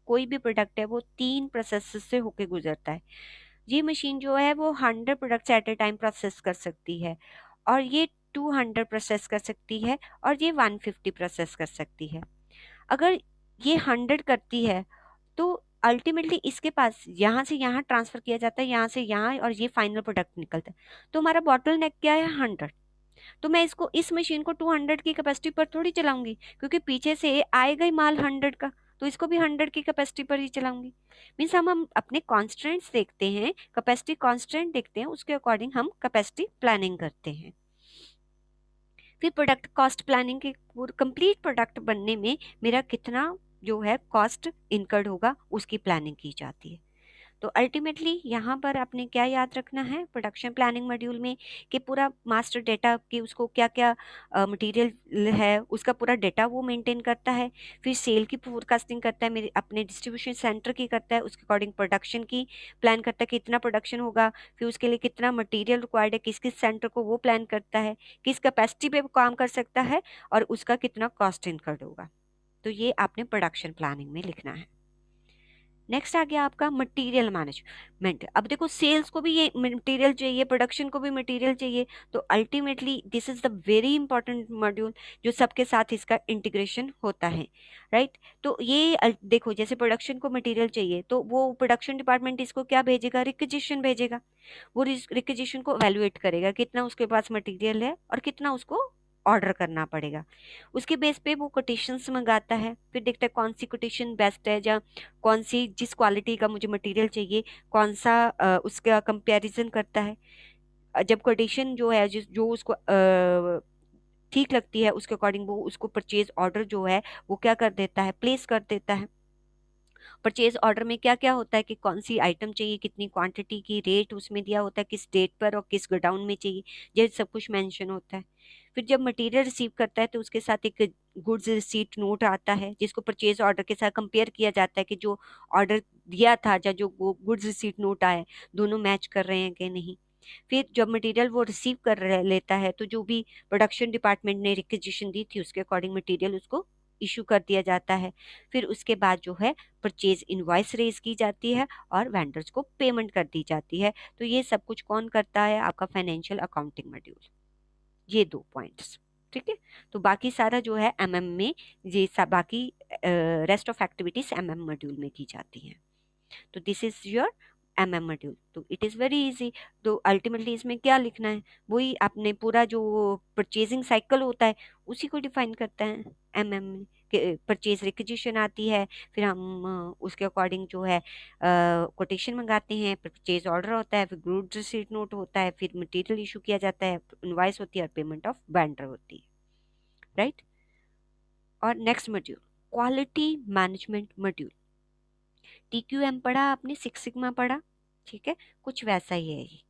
कोई भी प्रोडक्ट है वो 3 प्रोसेस से होके गुजरता है। ये मशीन जो है वो 100 products at A time process कर सकती है, और ये 200 प्रोसेस कर सकती है, और ये 150 प्रोसेस कर सकती है। अगर ये 100 करती है तो अल्टीमेटली इसके पास यहाँ से यहाँ ट्रांसफर किया जाता है, यहाँ से यहाँ, और ये फाइनल प्रोडक्ट निकलता है। तो हमारा बॉटल नेक क्या है? 100। तो मैं इसको इस मशीन को 200 की कैपेसिटी पर थोड़ी चलाऊंगी, क्योंकि पीछे से आएगा ही माल 100 का, तो इसको भी 100 की कैपेसिटी पर ही चलाऊंगी। मीन्स हम अपने कॉन्स्टेंट्स देखते हैं, कैपेसिटी कॉन्स्टेंट देखते हैं, उसके अकॉर्डिंग हम कैपेसिटी प्लानिंग करते हैं। फिर प्रोडक्ट कॉस्ट प्लानिंग के कंप्लीट प्रोडक्ट बनने में मेरा कितना जो है कॉस्ट इनकर्ड होगा उसकी प्लानिंग की जाती है। तो अल्टीमेटली यहाँ पर आपने क्या याद रखना है प्रोडक्शन प्लानिंग मॉड्यूल में, कि पूरा मास्टर डेटा की उसको क्या क्या मटेरियल है उसका पूरा डेटा वो मेंटेन करता है। फिर सेल की फोरकास्टिंग करता है, मेरे अपने डिस्ट्रीब्यूशन सेंटर की करता है, उसके अकॉर्डिंग प्रोडक्शन की प्लान करता है कि कितना प्रोडक्शन होगा, फिर उसके लिए कितना मटीरियल रिक्वायर्ड है, किस किस सेंटर को वो प्लान करता है, किस कैपेसिटी पे वो काम कर सकता है, और उसका कितना कॉस्ट इनकर्ड होगा। तो ये आपने प्रोडक्शन प्लानिंग में लिखना है। नेक्स्ट आ गया आपका मटेरियल मैनेजमेंट। अब देखो सेल्स को भी ये मटेरियल चाहिए, प्रोडक्शन को भी मटेरियल चाहिए, तो ultimately this is the very important module जो सबके साथ इसका इंटीग्रेशन होता है, राइट। तो ये देखो जैसे प्रोडक्शन को मटेरियल चाहिए तो वो प्रोडक्शन डिपार्टमेंट इसको क्या भेजेगा? रिक्विजिशन भेजेगा। वो रिक्विजिशन को वैल्यूएट करेगा कितना उसके पास मटेरियल है और कितना उसको ऑर्डर करना पड़ेगा। उसके बेस पे वो कोटेशंस मंगाता है, फिर देखता है कौन सी कोटेशन बेस्ट है, या कौन सी जिस क्वालिटी का मुझे मटेरियल चाहिए कौन सा उसका कंपैरिजन करता है। जब कोटेशन जो है जो उसको ठीक लगती है उसके अकॉर्डिंग वो उसको परचेज ऑर्डर जो है वो क्या कर देता है? प्लेस कर देता है। परचेज ऑर्डर में क्या क्या होता है कि कौन सी आइटम चाहिए, कितनी क्वांटिटी की, रेट उसमें दिया होता है, किस डेट पर और किस गोडाउन में चाहिए, ये सब कुछ मेंशन होता है। फिर जब मटेरियल रिसीव करता है तो उसके साथ एक गुड्स रिसीट नोट आता है जिसको परचेज ऑर्डर के साथ कंपेयर किया जाता है कि जो ऑर्डर दिया था या जो गुड्स रिसीट नोट आया दोनों मैच कर रहे हैं कि नहीं। फिर जब मटेरियल वो रिसीव लेता है तो जो भी प्रोडक्शन डिपार्टमेंट ने रिक्वेजिशन दी थी उसके अकॉर्डिंग मटेरियल उसको इशू कर दिया जाता है। फिर उसके बाद जो है परचेज इनवॉइस रेज की जाती है और वेंडर्स को पेमेंट कर दी जाती है। तो ये सब कुछ कौन करता है? आपका फाइनेंशियल अकाउंटिंग मॉड्यूल। ये 2 पॉइंट्स, ठीक है। तो बाकी सारा जो है एमएम में, ये सब बाकी rest of activities MM module में की जाती हैं। तो this is your MM module. तो इट इज़ वेरी इजी। तो अल्टीमेटली इसमें क्या लिखना है? वही आपने पूरा जो परचेजिंग साइकिल होता है उसी को डिफाइन करता है एमएम में। परचेज रिक्विजिशन आती है, फिर हम उसके अकॉर्डिंग जो है कोटेशन मंगाते हैं, परचेज ऑर्डर होता है, फिर गुड्स रिसीट नोट होता है, फिर मटेरियल इशू किया जाता है, इनवॉइस होती है और पेमेंट ऑफ वेंडर होती है, राइट। और next module quality management module. TQM पढ़ा आपने, सिक्स सिग्मा पढ़ा, ठीक है, कुछ वैसा ही है ये।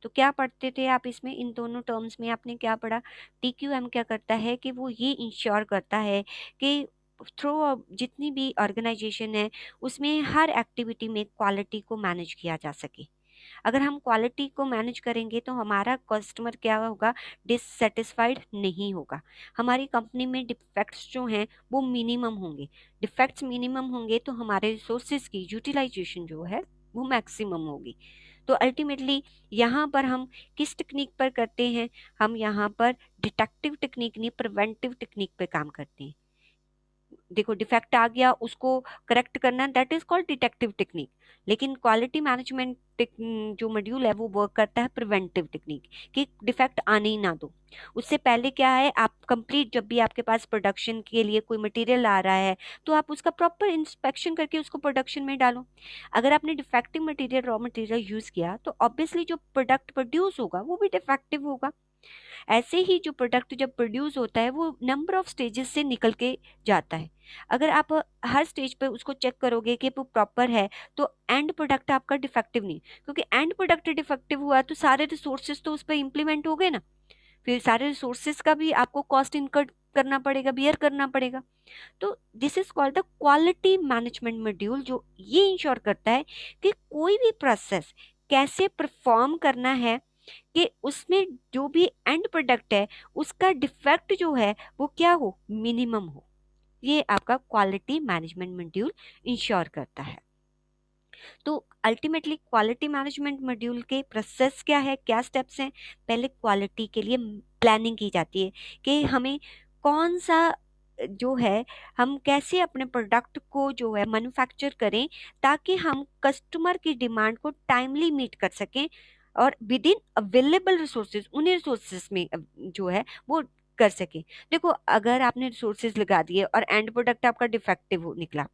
तो क्या पढ़ते थे आप इसमें, इन दोनों टर्म्स में आपने क्या पढ़ा? TQM क्या करता है कि वो ये इंश्योर करता है कि थ्रू जितनी भी ऑर्गेनाइजेशन है उसमें हर एक्टिविटी में क्वालिटी को मैनेज किया जा सके। अगर हम क्वालिटी को मैनेज करेंगे तो हमारा कस्टमर क्या होगा, डिससेटिस्फाइड नहीं होगा। हमारी कंपनी में डिफेक्ट्स जो हैं वो मिनिमम होंगे। डिफेक्ट्स मिनिमम होंगे तो हमारे रिसोर्सेज की यूटिलाइजेशन जो है वो मैक्सिमम होगी। तो अल्टीमेटली यहाँ पर हम किस टेक्निक पर करते हैं, हम यहाँ पर डिटेक्टिव टेक्निक नहीं, प्रिवेंटिव टेक्निक पे काम करते हैं। देखो डिफेक्ट आ गया, उसको करेक्ट करना, that is called detective technique. लेकिन क्वालिटी मैनेजमेंट जो मॉड्यूल है वो वर्क करता है प्रिवेंटिव टेक्निक, कि डिफेक्ट आने ही ना दो। उससे पहले क्या है, आप कंप्लीट जब भी आपके पास प्रोडक्शन के लिए कोई मटेरियल आ रहा है तो आप उसका प्रॉपर इंस्पेक्शन करके उसको प्रोडक्शन में डालो। अगर आपने defective material, raw material use किया तो ऑब्वियसली जो प्रोडक्ट प्रोड्यूस होगा वो भी डिफेक्टिव होगा। ऐसे ही जो प्रोडक्ट जब प्रोड्यूस होता है वो नंबर ऑफ स्टेजेस से निकल के जाता है। अगर आप हर स्टेज पे उसको चेक करोगे कि वो प्रॉपर है तो एंड प्रोडक्ट आपका डिफेक्टिव नहीं, क्योंकि एंड प्रोडक्ट डिफेक्टिव हुआ तो सारे रिसोर्सेज तो उस पर इम्प्लीमेंट हो गए ना, फिर सारे रिसोर्सेज का भी आपको कॉस्ट इनकर करना पड़ेगा, बियर करना पड़ेगा। तो this is called the quality management module, जो ये इंश्योर करता है कि कोई भी प्रोसेस कैसे परफॉर्म करना है, कि उसमें जो भी एंड प्रोडक्ट है उसका डिफेक्ट जो है वो क्या हो, मिनिमम हो। ये आपका क्वालिटी मैनेजमेंट मॉड्यूल इंश्योर करता है। तो अल्टीमेटली क्वालिटी मैनेजमेंट मॉड्यूल के प्रोसेस क्या है, क्या स्टेप्स हैं? पहले क्वालिटी के लिए प्लानिंग की जाती है कि हमें कौन सा जो है, हम कैसे अपने प्रोडक्ट को जो है मैन्युफैक्चर करें ताकि हम कस्टमर की डिमांड को टाइमली मीट कर सकें और विद इन अवेलेबल रिसोर्सेज, उन्हीं रिसोर्सेज में जो है वो कर सकें। देखो अगर आपने रिसोर्सेज लगा दिए और एंड प्रोडक्ट आपका डिफेक्टिव हो निकला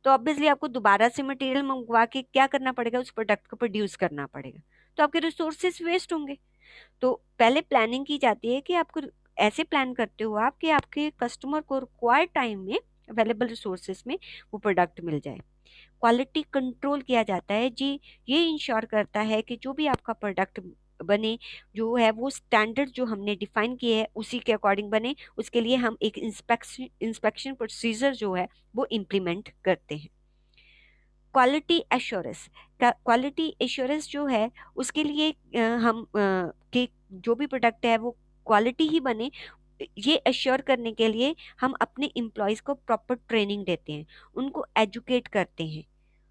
तो ऑब्वियसली आपको दोबारा से मटेरियल मंगवा के क्या करना पड़ेगा, उस प्रोडक्ट को प्रोड्यूस करना पड़ेगा, तो आपके रिसोर्सेज वेस्ट होंगे। तो पहले प्लानिंग की जाती है कि आपको ऐसे प्लान करते हो आप कि आपके कस्टमर को रिक्वायर्ड टाइम में अवेलेबल रिसोर्सेज में वो प्रोडक्ट मिल जाए। क्वालिटी कंट्रोल किया जाता है जी, ये इंश्योर करता है कि जो भी आपका प्रोडक्ट बने जो है वो स्टैंडर्ड जो हमने डिफाइन किए हैं उसी के अकॉर्डिंग बने। उसके लिए हम एक इंस्पेक्शन प्रोसीजर जो है वो इम्प्लीमेंट करते हैं। क्वालिटी एश्योरेंस, क्वालिटी एश्योरेंस जो है उसके लिए हम कि जो भी प्रोडक्ट है वो क्वालिटी ही बने, ये एश्योर करने के लिए हम अपने एम्प्लॉयज़ को प्रॉपर ट्रेनिंग देते हैं, उनको एजुकेट करते हैं।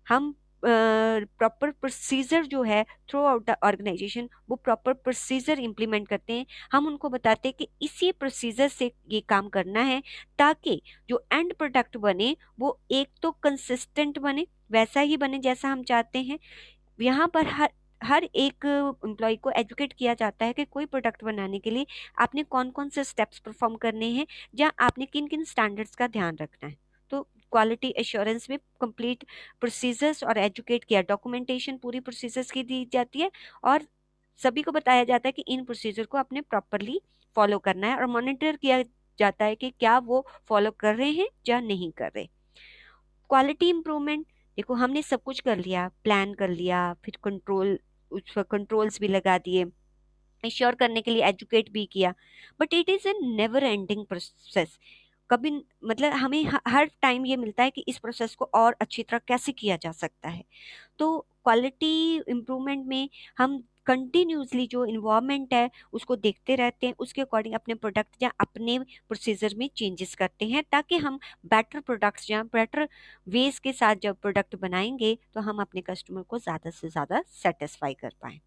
हम प्रॉपर प्रोसीजर जो है थ्रू आउट द ऑर्गेनाइजेशन वो प्रॉपर प्रोसीजर इम्प्लीमेंट करते हैं। हम उनको बताते हैं कि इसी प्रोसीजर से ये काम करना है ताकि जो एंड प्रोडक्ट बने वो एक तो कंसिस्टेंट बने, वैसा ही बने जैसा हम चाहते हैं। यहाँ पर हर हर एक एम्प्लॉय को एजुकेट किया जाता है कि कोई प्रोडक्ट बनाने के लिए आपने कौन कौन से स्टेप्स परफॉर्म करने हैं या आपने किन किन स्टैंडर्ड्स का ध्यान रखना है। तो क्वालिटी एश्योरेंस में कंप्लीट प्रोसीजर्स और एजुकेट किया, डॉक्यूमेंटेशन पूरी प्रोसीजर्स की दी जाती है और सभी को बताया जाता है कि इन प्रोसीजर को आपने प्रॉपरली फॉलो करना है और मॉनिटर किया जाता है कि क्या वो फॉलो कर रहे हैं या नहीं कर रहे। क्वालिटी इंप्रूवमेंट, देखो हमने सब कुछ कर लिया, प्लान कर लिया, फिर कंट्रोल, उस पर कंट्रोल्स भी लगा दिए, इंश्योर करने के लिए एजुकेट भी किया, but it is a never ending process. कभी मतलब हमें हर टाइम ये मिलता है कि इस प्रोसेस को और अच्छी तरह कैसे किया जा सकता है। तो क्वालिटी इम्प्रूवमेंट में हम कंटिन्यूसली जो इन्वायरमेंट है उसको देखते रहते हैं, उसके अकॉर्डिंग अपने प्रोडक्ट या अपने प्रोसीजर में चेंजेस करते हैं ताकि हम बेटर प्रोडक्ट्स या बेटर वेज के साथ जब प्रोडक्ट बनाएंगे तो हम अपने कस्टमर को ज़्यादा से ज़्यादा सेटिस्फाई कर पाएँ।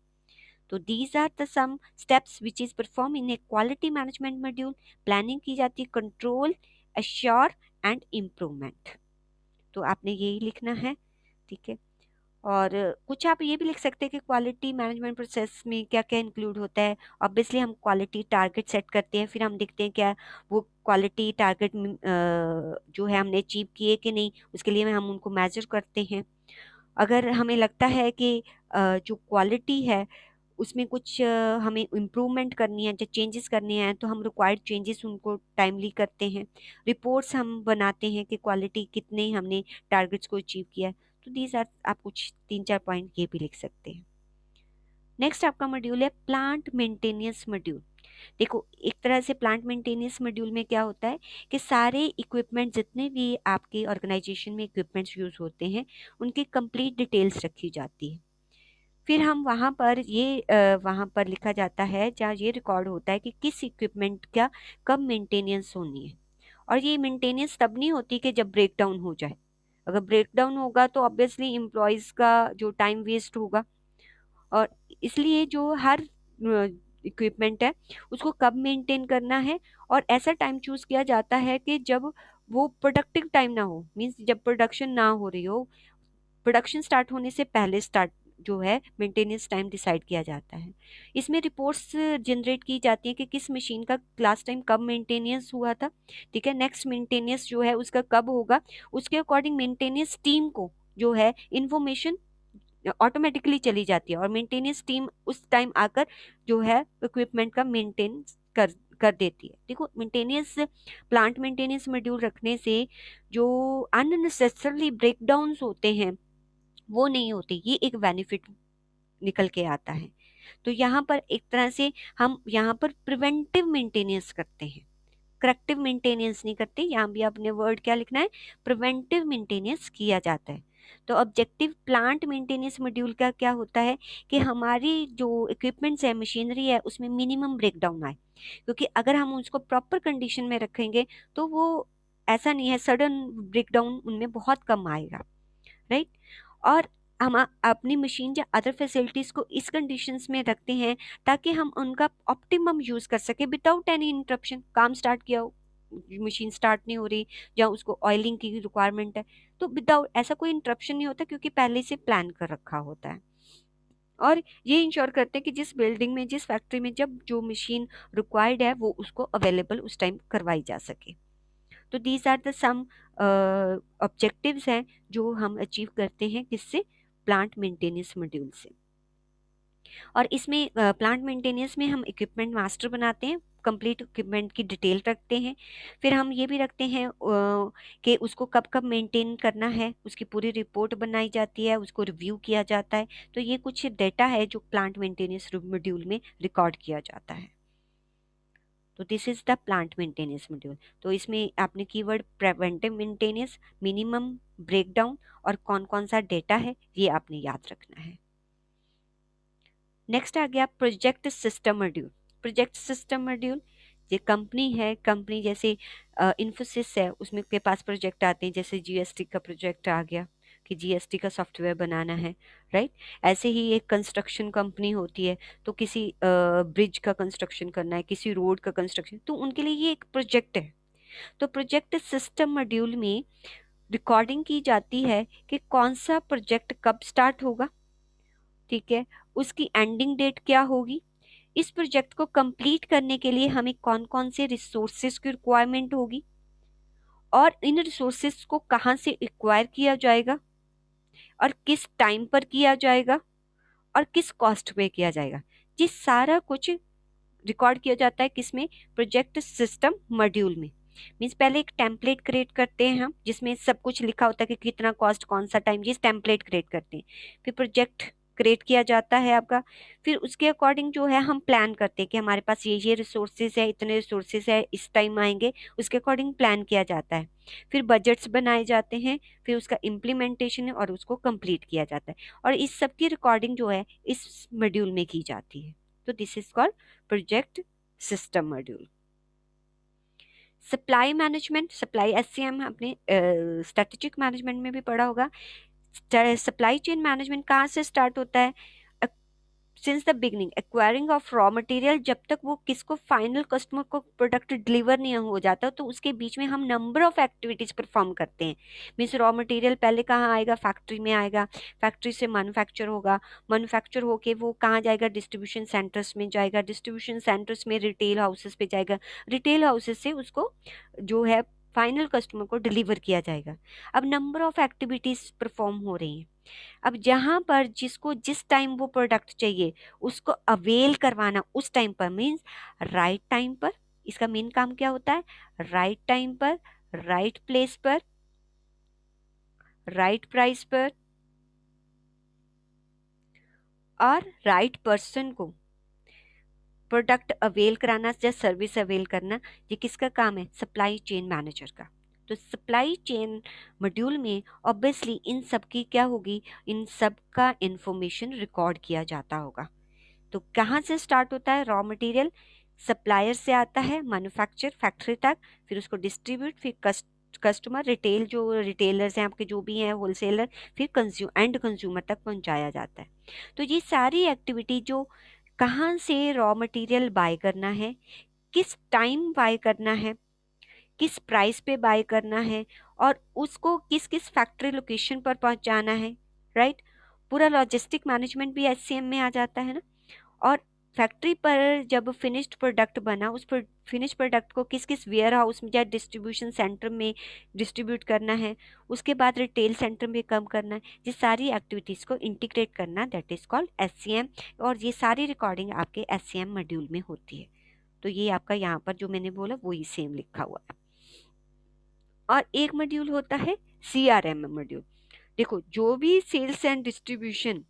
तो these are the some steps which is perform in a quality management module. Planning की जाती है, कंट्रोल, अश्योर एंड इम्प्रूवमेंट। तो आपने यही लिखना है, ठीक है। और कुछ आप ये भी लिख सकते हैं कि क्वालिटी मैनेजमेंट प्रोसेस में क्या क्या इंक्लूड होता है। ऑब्वियसली हम क्वालिटी टारगेट सेट करते हैं, फिर हम देखते हैं क्या वो क्वालिटी टारगेट जो है हमने अचीव किए कि नहीं, उसके लिए हम उनको मेजर करते हैं। अगर हमें लगता है कि जो क्वालिटी है उसमें कुछ हमें इम्प्रूवमेंट करनी है, जो चेंजेस करने हैं, तो हम रिक्वायर्ड चेंजेस उनको टाइमली करते हैं। रिपोर्ट्स हम बनाते हैं कि क्वालिटी कितने हमने टारगेट्स को अचीव किया है। तो दीज आर, आप कुछ 3-4 पॉइंट ये भी लिख सकते हैं। नेक्स्ट आपका मॉड्यूल है प्लांट मेंटेनेंस मॉड्यूल। देखो, एक तरह से प्लांट मेंटेनेंस मॉड्यूल में क्या होता है कि सारे इक्विपमेंट, जितने भी आपके ऑर्गेनाइजेशन में इक्विपमेंट्स यूज होते हैं, उनकी कंप्लीट डिटेल्स रखी जाती है। फिर हम वहाँ पर वहाँ पर लिखा जाता है, जहाँ ये रिकॉर्ड होता है कि किस इक्विपमेंट का कब मेंटेनेंस होनी है। और ये मेंटेनेंस तब नहीं होती कि जब ब्रेक डाउन हो जाए। अगर ब्रेक डाउन होगा तो ऑब्वियसली एम्प्लॉयज़ का जो टाइम वेस्ट होगा। और इसलिए जो हर इक्विपमेंट है उसको कब मेंटेन करना है, और ऐसा टाइम चूज किया जाता है कि जब वो प्रोडक्टिव टाइम ना हो, मींस जब प्रोडक्शन ना हो रही हो। प्रोडक्शन स्टार्ट होने से पहले स्टार्ट जो है मेंटेनेंस टाइम डिसाइड किया जाता है। इसमें रिपोर्ट्स जनरेट की जाती है कि किस मशीन का लास्ट टाइम कब मेंटेनेंस हुआ था, ठीक है, नेक्स्ट मेंटेनेंस जो है उसका कब होगा। उसके अकॉर्डिंग मेंटेनेंस टीम को जो है इंफॉर्मेशन ऑटोमेटिकली चली जाती है, और मेंटेनेंस टीम उस टाइम आकर जो है इक्विपमेंट का मेंटेन कर कर देती है। देखो, मेंटेनेंस प्लांट मेंटेनेंस मॉड्यूल रखने से जो अननेसेसरली ब्रेकडाउन्स होते हैं वो नहीं होते, ये एक बेनिफिट निकल के आता है। तो यहाँ पर एक तरह से हम यहाँ पर प्रिवेंटिव मेंटेनेंस करते हैं, करेक्टिव मेंटेनेंस नहीं करते। यहाँ भी आपने वर्ड क्या लिखना है, प्रिवेंटिव मेंटेनेंस किया जाता है। तो ऑब्जेक्टिव प्लांट मेंटेनेंस मॉड्यूल का क्या होता है कि हमारी जो इक्विपमेंट्स है, मशीनरी है, उसमें मिनिमम ब्रेकडाउन आए। क्योंकि अगर हम उसको प्रॉपर कंडीशन में रखेंगे तो वो ऐसा नहीं है, सडन ब्रेकडाउन उनमें बहुत कम आएगा, राइट। और हम अपनी मशीन या अदर फैसिलिटीज़ को इस कंडीशंस में रखते हैं ताकि हम उनका ऑप्टिमम यूज़ कर सके विदाउट एनी इंटरप्शन। काम स्टार्ट किया हो, मशीन स्टार्ट नहीं हो रही, या उसको ऑयलिंग की रिक्वायरमेंट है, तो विदाउट ऐसा कोई इंटरप्शन नहीं होता, क्योंकि पहले से प्लान कर रखा होता है। और ये इंश्योर करते हैं कि जिस बिल्डिंग में, जिस फैक्ट्री में जब जो मशीन रिक्वायर्ड है वो उसको अवेलेबल उस टाइम करवाई जा सके। तो these are the some objectives हैं जो हम अचीव करते हैं किससे, प्लांट मेंटेनेंस मॉड्यूल से। और इसमें प्लांट मेंटेनेंस में हम इक्विपमेंट मास्टर बनाते हैं, कंप्लीट इक्विपमेंट की डिटेल रखते हैं। फिर हम ये भी रखते हैं कि उसको कब कब मेंटेन करना है, उसकी पूरी रिपोर्ट बनाई जाती है, उसको रिव्यू किया जाता है। तो ये कुछ डेटा है जो प्लांट मेंटेनेंस मॉड्यूल में रिकॉर्ड किया जाता है। तो this is the plant maintenance module. तो इसमें आपने keyword preventive maintenance, minimum breakdown और कौन कौन सा डेटा है ये आपने याद रखना है। नेक्स्ट आ गया project system module. Project system module, ये कंपनी है, कंपनी जैसे इन्फोसिस है, उसमें के पास प्रोजेक्ट आते हैं, जैसे जीएसटी का प्रोजेक्ट आ गया कि जीएसटी का सॉफ्टवेयर बनाना है, राइट। ऐसे ही एक कंस्ट्रक्शन कंपनी होती है, तो किसी ब्रिज का कंस्ट्रक्शन करना है, किसी रोड का कंस्ट्रक्शन, तो उनके लिए ये एक प्रोजेक्ट है। तो प्रोजेक्ट सिस्टम मॉड्यूल में रिकॉर्डिंग की जाती है कि कौन सा प्रोजेक्ट कब स्टार्ट होगा, ठीक है, उसकी एंडिंग डेट क्या होगी, इस प्रोजेक्ट को कंप्लीट करने के लिए हमें कौन कौन से रिसोर्सेज की रिक्वायरमेंट होगी, और इन रिसोर्सेज को कहाँ से एक्वायर किया जाएगा, और किस टाइम पर किया जाएगा, और किस कॉस्ट पे किया जाएगा। ये सारा कुछ रिकॉर्ड किया जाता है किसमें, प्रोजेक्ट सिस्टम मॉड्यूल में। मीन्स पहले एक टेम्पलेट क्रिएट करते हैं हम, जिसमें सब कुछ लिखा होता है कि कितना कॉस्ट, कौन सा टाइम, ये टेम्पलेट क्रिएट करते हैं। फिर प्रोजेक्ट क्रिएट किया जाता है आपका। फिर उसके अकॉर्डिंग जो है हम प्लान करते हैं कि हमारे पास ये रिसोर्सेज है, इतने रिसोर्सेज है, इस टाइम आएंगे, उसके अकॉर्डिंग प्लान किया जाता है। फिर बजट्स बनाए जाते हैं, फिर उसका इम्प्लीमेंटेशन है और उसको कंप्लीट किया जाता है। और इस सब की रिकॉर्डिंग जो है इस मॉड्यूल में की जाती है। तो this is called project system module. Supply management, supply SCM अपने स्ट्रेटेजिक मैनेजमेंट में भी पढ़ा होगा। सप्लाई चेन मैनेजमेंट कहाँ से स्टार्ट होता है, since the beginning acquiring of raw material, जब तक वो किसको फाइनल कस्टमर को प्रोडक्ट डिलीवर नहीं हो जाता, तो उसके बीच में हम नंबर ऑफ एक्टिविटीज परफॉर्म करते हैं। मीन्स रॉ मटेरियल पहले कहाँ आएगा, फैक्ट्री में आएगा, फैक्ट्री से मैन्युफैक्चर होगा, मैन्युफैक्चर होके वो कहाँ जाएगा, डिस्ट्रीब्यूशन सेंटर्स में जाएगा, डिस्ट्रीब्यूशन सेंटर्स में रिटेल हाउसेस पे जाएगा, रिटेल हाउसेस से उसको जो है फाइनल कस्टमर को डिलीवर किया जाएगा। अब नंबर ऑफ एक्टिविटीज परफॉर्म हो रही हैं। अब जहां पर जिसको जिस टाइम वो प्रोडक्ट चाहिए उसको अवेल करवाना उस टाइम पर, मीन्स राइट टाइम पर। इसका मेन काम क्या होता है, राइट टाइम पर, राइट प्लेस पर, राइट प्राइस पर और राइट पर्सन को प्रोडक्ट अवेल कराना या सर्विस अवेल करना। ये किसका काम है, सप्लाई चेन मैनेजर का। तो सप्लाई चेन मॉड्यूल में ऑब्वियसली इन सब की क्या होगी, इन सब का इंफॉर्मेशन रिकॉर्ड किया जाता होगा। तो कहाँ से स्टार्ट होता है, रॉ मटेरियल सप्लायर से आता है, मैन्युफैक्चर फैक्ट्री तक, फिर उसको डिस्ट्रीब्यूट, फिर कस्टमर रिटेल जो रिटेलर्स हैं आपके जो भी हैं होलसेलर, फिर एंड कंज्यूमर तक पहुंचाया जाता है। तो ये सारी एक्टिविटी जो कहाँ से रॉ मटेरियल बाय करना है, किस टाइम बाय करना है, किस प्राइस पे बाय करना है और उसको किस किस फैक्ट्री लोकेशन पर पहुंचाना है, राइट। पूरा लॉजिस्टिक मैनेजमेंट भी एचसीएम में आ जाता है ना। और फैक्ट्री पर जब फिनिश्ड प्रोडक्ट बना, उस पर फिनिश प्रोडक्ट को किस किस वेयर हाउस में या डिस्ट्रीब्यूशन सेंटर में डिस्ट्रीब्यूट करना है, उसके बाद रिटेल सेंटर में कम करना है, ये सारी एक्टिविटीज़ को इंटीग्रेट करना, दैट इज़ कॉल्ड एचसीएम। और ये सारी रिकॉर्डिंग आपके एचसीएम मॉड्यूल में होती है। तो ये आपका यहाँ पर जो मैंने बोला वही सेम लिखा हुआ है। और एक मॉड्यूल होता है सीआरएम मॉड्यूल। देखो जो भी सेल्स एंड डिस्ट्रीब्यूशन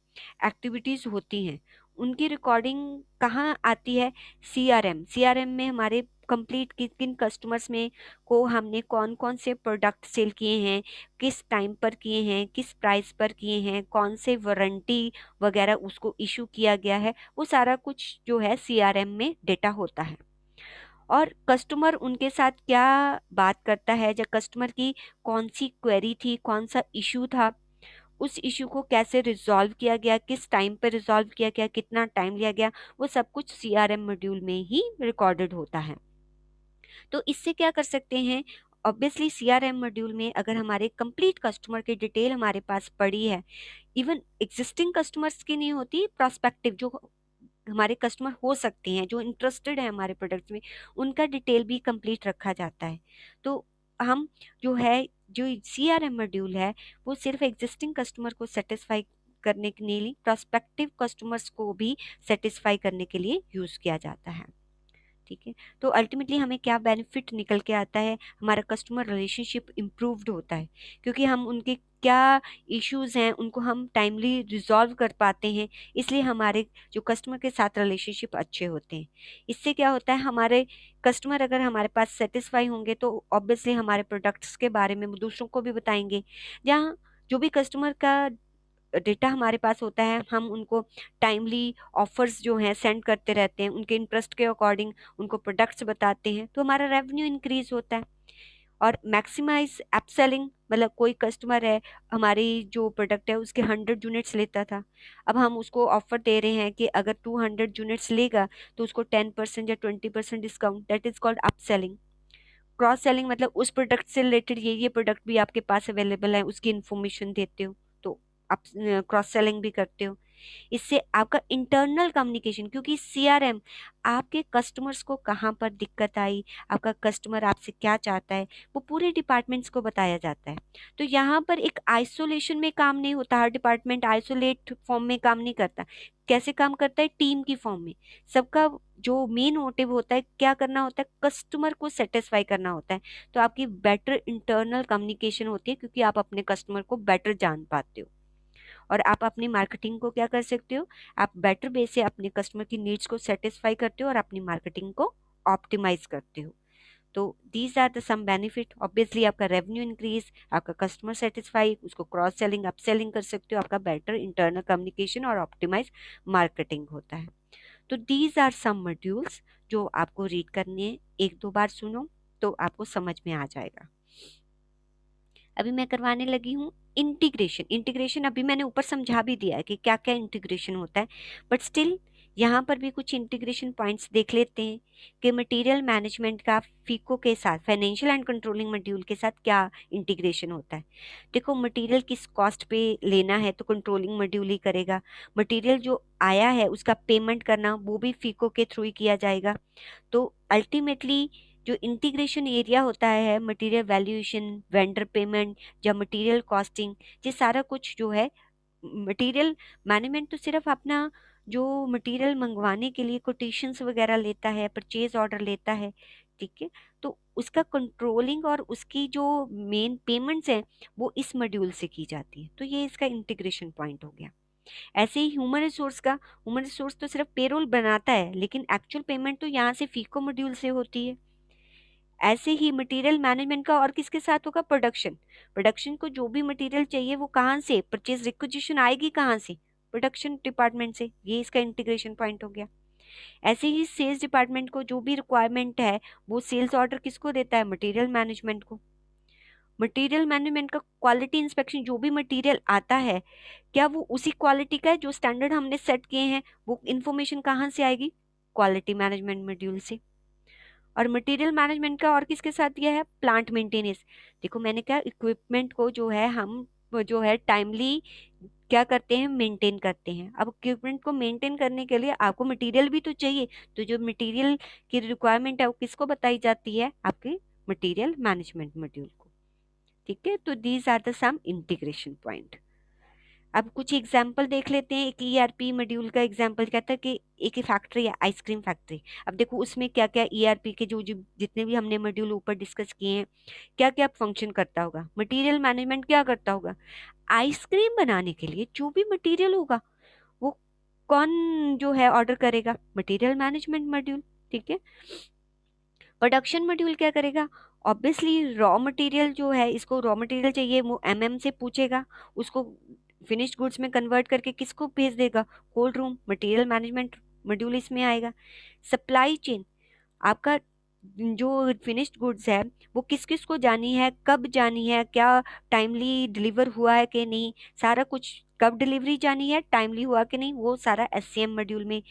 एक्टिविटीज होती हैं उनकी रिकॉर्डिंग कहाँ आती है, सीआरएम। सीआरएम में हमारे कंप्लीट किन किन कस्टमर्स में को हमने कौन कौन से प्रोडक्ट सेल किए हैं, किस टाइम पर किए हैं, किस प्राइस पर किए हैं, कौन से वारंटी वगैरह उसको इशू किया गया है, वो सारा कुछ जो है सीआरएम में डेटा होता है। और कस्टमर उनके साथ क्या बात करता है, या कस्टमर की कौन सी क्वेरी थी, कौन सा इशू था, उस इशू को कैसे रिजॉल्व किया गया, किस टाइम पर रिजॉल्व किया गया, कितना टाइम लिया गया, वो सब कुछ सीआरएम मॉड्यूल में ही रिकॉर्डेड होता है। तो इससे क्या कर सकते हैं, ऑब्वियसली सीआरएम मॉड्यूल में अगर हमारे कंप्लीट कस्टमर की डिटेल हमारे पास पड़ी है, इवन एग्जिस्टिंग कस्टमर्स की नहीं होती, प्रोस्पेक्टिव जो हमारे कस्टमर हो सकते हैं जो इंटरेस्टेड है हमारे प्रोडक्ट्स में, उनका डिटेल भी कंप्लीट रखा जाता है। तो हम जो है जो सीआरएम मॉड्यूल है वो सिर्फ एग्जिस्टिंग कस्टमर को सेटिस्फाई करने के लिए, प्रोस्पेक्टिव कस्टमर्स को भी सेटिस्फाई करने के लिए यूज किया जाता है। ठीक है। तो अल्टीमेटली हमें क्या बेनिफिट निकल के आता है, हमारा कस्टमर रिलेशनशिप इम्प्रूव्ड होता है, क्योंकि हम उनके क्या इश्यूज हैं उनको हम टाइमली रिजॉल्व कर पाते हैं, इसलिए हमारे जो कस्टमर के साथ रिलेशनशिप अच्छे होते हैं। इससे क्या होता है, हमारे कस्टमर अगर हमारे पास सेटिस्फाई होंगे तो ऑब्वियसली हमारे प्रोडक्ट्स के बारे में वो दूसरों को भी बताएंगे। जहाँ जो भी कस्टमर का डेटा हमारे पास होता है हम उनको टाइमली ऑफर्स जो हैं सेंड करते रहते हैं, उनके इंटरेस्ट के अकॉर्डिंग उनको प्रोडक्ट्स बताते हैं, तो हमारा रेवेन्यू इंक्रीज होता है। और मैक्सिमाइज अपसेलिंग, मतलब कोई कस्टमर है हमारी जो प्रोडक्ट है उसके 100 यूनिट्स लेता था, अब हम उसको ऑफर दे रहे हैं कि अगर 200 यूनिट्स लेगा तो उसको 10% या 20% discount, that is called upselling. Cross selling मतलब उस प्रोडक्ट से रिलेटेड ये प्रोडक्ट भी आपके पास अवेलेबल है उसकी इन्फॉर्मेशन देते हो, तो आप क्रॉस सेलिंग भी करते हो। इससे आपका इंटरनल कम्युनिकेशन, क्योंकि सीआरएम आपके कस्टमर्स को कहाँ पर दिक्कत आई, आपका कस्टमर आपसे क्या चाहता है, वो पूरे डिपार्टमेंट्स को बताया जाता है। तो यहाँ पर एक आइसोलेशन में काम नहीं होता, हर डिपार्टमेंट आइसोलेट फॉर्म में काम नहीं करता। कैसे काम करता है, टीम की फॉर्म में। सबका जो मेन मोटिव होता है क्या करना होता है, कस्टमर को सेटिस्फाई करना होता है। तो आपकी बेटर इंटरनल कम्युनिकेशन होती है, क्योंकि आप अपने कस्टमर को बेटर जान पाते हो और आप अपनी मार्केटिंग को क्या कर सकते हो, आप बेटर वे से अपने कस्टमर की नीड्स को सेटिस्फाई करते हो और अपनी मार्केटिंग को ऑप्टिमाइज करते हो। तो these are the some benefit, obviously आपका रेवेन्यू इंक्रीज, आपका कस्टमर सेटिस्फाई, उसको क्रॉस सेलिंग अप सेलिंग कर सकते हो, आपका बेटर इंटरनल कम्युनिकेशन और ऑप्टिमाइज मार्केटिंग होता है। तो दीज आर सम मॉड्यूल्स जो आपको रीड करने हैं, एक दो बार सुनो तो आपको समझ में आ जाएगा। अभी मैं करवाने लगी हूँ इंटीग्रेशन। इंटीग्रेशन अभी मैंने ऊपर समझा भी दिया है कि क्या क्या इंटीग्रेशन होता है, बट स्टिल यहाँ पर भी कुछ इंटीग्रेशन पॉइंट्स देख लेते हैं कि मटेरियल मैनेजमेंट का फीको के साथ, फाइनेंशियल एंड कंट्रोलिंग मॉड्यूल के साथ क्या इंटीग्रेशन होता है। देखो, मटेरियल किस कॉस्ट पे लेना है तो कंट्रोलिंग मॉड्यूल ही करेगा। मटेरियल जो आया है उसका पेमेंट करना वो भी फीको के थ्रू ही किया जाएगा। तो अल्टीमेटली जो इंटीग्रेशन एरिया होता है, मटेरियल वैल्यूएशन, वेंडर पेमेंट या मटेरियल कॉस्टिंग, ये सारा कुछ जो है, मटेरियल मैनेजमेंट तो सिर्फ अपना जो मटेरियल मंगवाने के लिए कोटेशंस वगैरह लेता है, परचेज ऑर्डर लेता है, ठीक है, तो उसका कंट्रोलिंग और उसकी जो मेन पेमेंट्स हैं वो इस मॉड्यूल से की जाती है। तो ये इसका इंटीग्रेशन पॉइंट हो गया। ऐसे ही ह्यूमन रिसोर्स का, ह्यूमन रिसोर्स तो सिर्फ पेरोल बनाता है लेकिन एक्चुअल पेमेंट तो यहाँ से फीको मॉड्यूल से होती है। ऐसे ही मटेरियल मैनेजमेंट का और किसके साथ होगा, प्रोडक्शन। प्रोडक्शन को जो भी मटेरियल चाहिए वो कहाँ से, परचेज रिक्विजिशन आएगी कहाँ से, प्रोडक्शन डिपार्टमेंट से। ये इसका इंटीग्रेशन पॉइंट हो गया। ऐसे ही सेल्स डिपार्टमेंट को जो भी रिक्वायरमेंट है वो सेल्स ऑर्डर किसको देता है, मटेरियल मैनेजमेंट को। मटेरियल मैनेजमेंट का क्वालिटी इंस्पेक्शन, जो भी मटेरियल आता है क्या वो उसी क्वालिटी का है जो स्टैंडर्ड हमने सेट किए हैं, वो इंफॉर्मेशन कहाँ से आएगी, क्वालिटी मैनेजमेंट मॉड्यूल से। और मटेरियल मैनेजमेंट का और किसके साथ दिया है, प्लांट मेंटेनेंस। देखो मैंने क्या, इक्विपमेंट को जो है हम वो जो है टाइमली क्या करते हैं, मेंटेन करते हैं। अब इक्विपमेंट को मेंटेन करने के लिए आपको मटेरियल भी तो चाहिए, तो जो मटेरियल की रिक्वायरमेंट है वो किसको बताई जाती है, आपके मटेरियल मैनेजमेंट मॉड्यूल को। ठीक है, तो these are the some integration point. अब कुछ एग्जाम्पल देख लेते हैं। एक ईआरपी मॉड्यूल का एग्जाम्पल कहता है कि एक फैक्ट्री है, आइसक्रीम फैक्ट्री। अब देखो उसमें क्या क्या ईआरपी के जो जितने भी हमने मॉड्यूल ऊपर डिस्कस किए हैं, क्या क्या फंक्शन करता होगा। मटेरियल मैनेजमेंट क्या करता होगा, आइसक्रीम बनाने के लिए जो भी मटेरियल होगा वो कौन जो है ऑर्डर करेगा, मटेरियल मैनेजमेंट मॉड्यूल। ठीक है, प्रोडक्शन मॉड्यूल क्या करेगा, ऑब्वियसली रॉ मटेरियल जो है, इसको रॉ मटेरियल चाहिए वो एमएम से पूछेगा, उसको फिनिश्ड गुड्स में कन्वर्ट करके किसको भेज देगा, cold room, material management module इसमें आएगा। सप्लाई चेन, आपका जो फिनिश्ड गुड्स है वो किस किस को जानी है, कब जानी है, क्या टाइमली डिलीवर हुआ है कि नहीं, सारा कुछ, कब डिलीवरी जानी है, टाइमली हुआ कि नहीं, वो सारा एससीएम मॉड्यूल में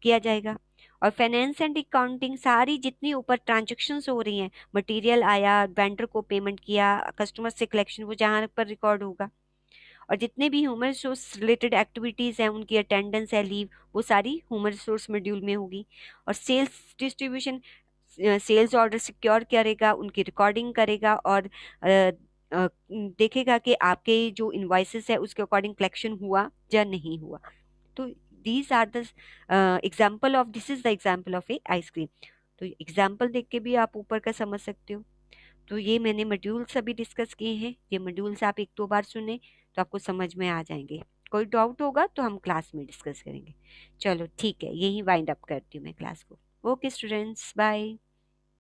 किया जाएगा। और फाइनेंस एंड अकाउंटिंग, सारी जितनी ऊपर ट्रांजेक्शन्स हो रही हैं, मटेरियल आया, वेंडर को पेमेंट किया, कस्टमर से कलेक्शन, वो जहाँ पर रिकॉर्ड होगा। और जितने भी ह्यूमन रिसोर्स रिलेटेड एक्टिविटीज़ हैं, उनकी अटेंडेंस है, लीव, वो सारी ह्यूमन रिसोर्स मॉड्यूल में होगी। और sales distribution, sales order secure करेगा, उनकी रिकॉर्डिंग करेगा और देखेगा कि आपके जो इनवॉइसेस है उसके अकॉर्डिंग कलेक्शन हुआ या नहीं हुआ। तो these are the example of, this is the example of a ice cream. तो एग्जाम्पल देख के भी आप ऊपर का समझ सकते हो। तो ये मैंने मॉड्यूल्स अभी डिस्कस किए हैं, ये मॉड्यूल्स आप एक दो बार सुने तो आपको समझ में आ जाएंगे। कोई डाउट होगा तो हम क्लास में डिस्कस करेंगे। चलो ठीक है, यही वाइंड अप करती हूँ मैं क्लास को। Okay students, bye.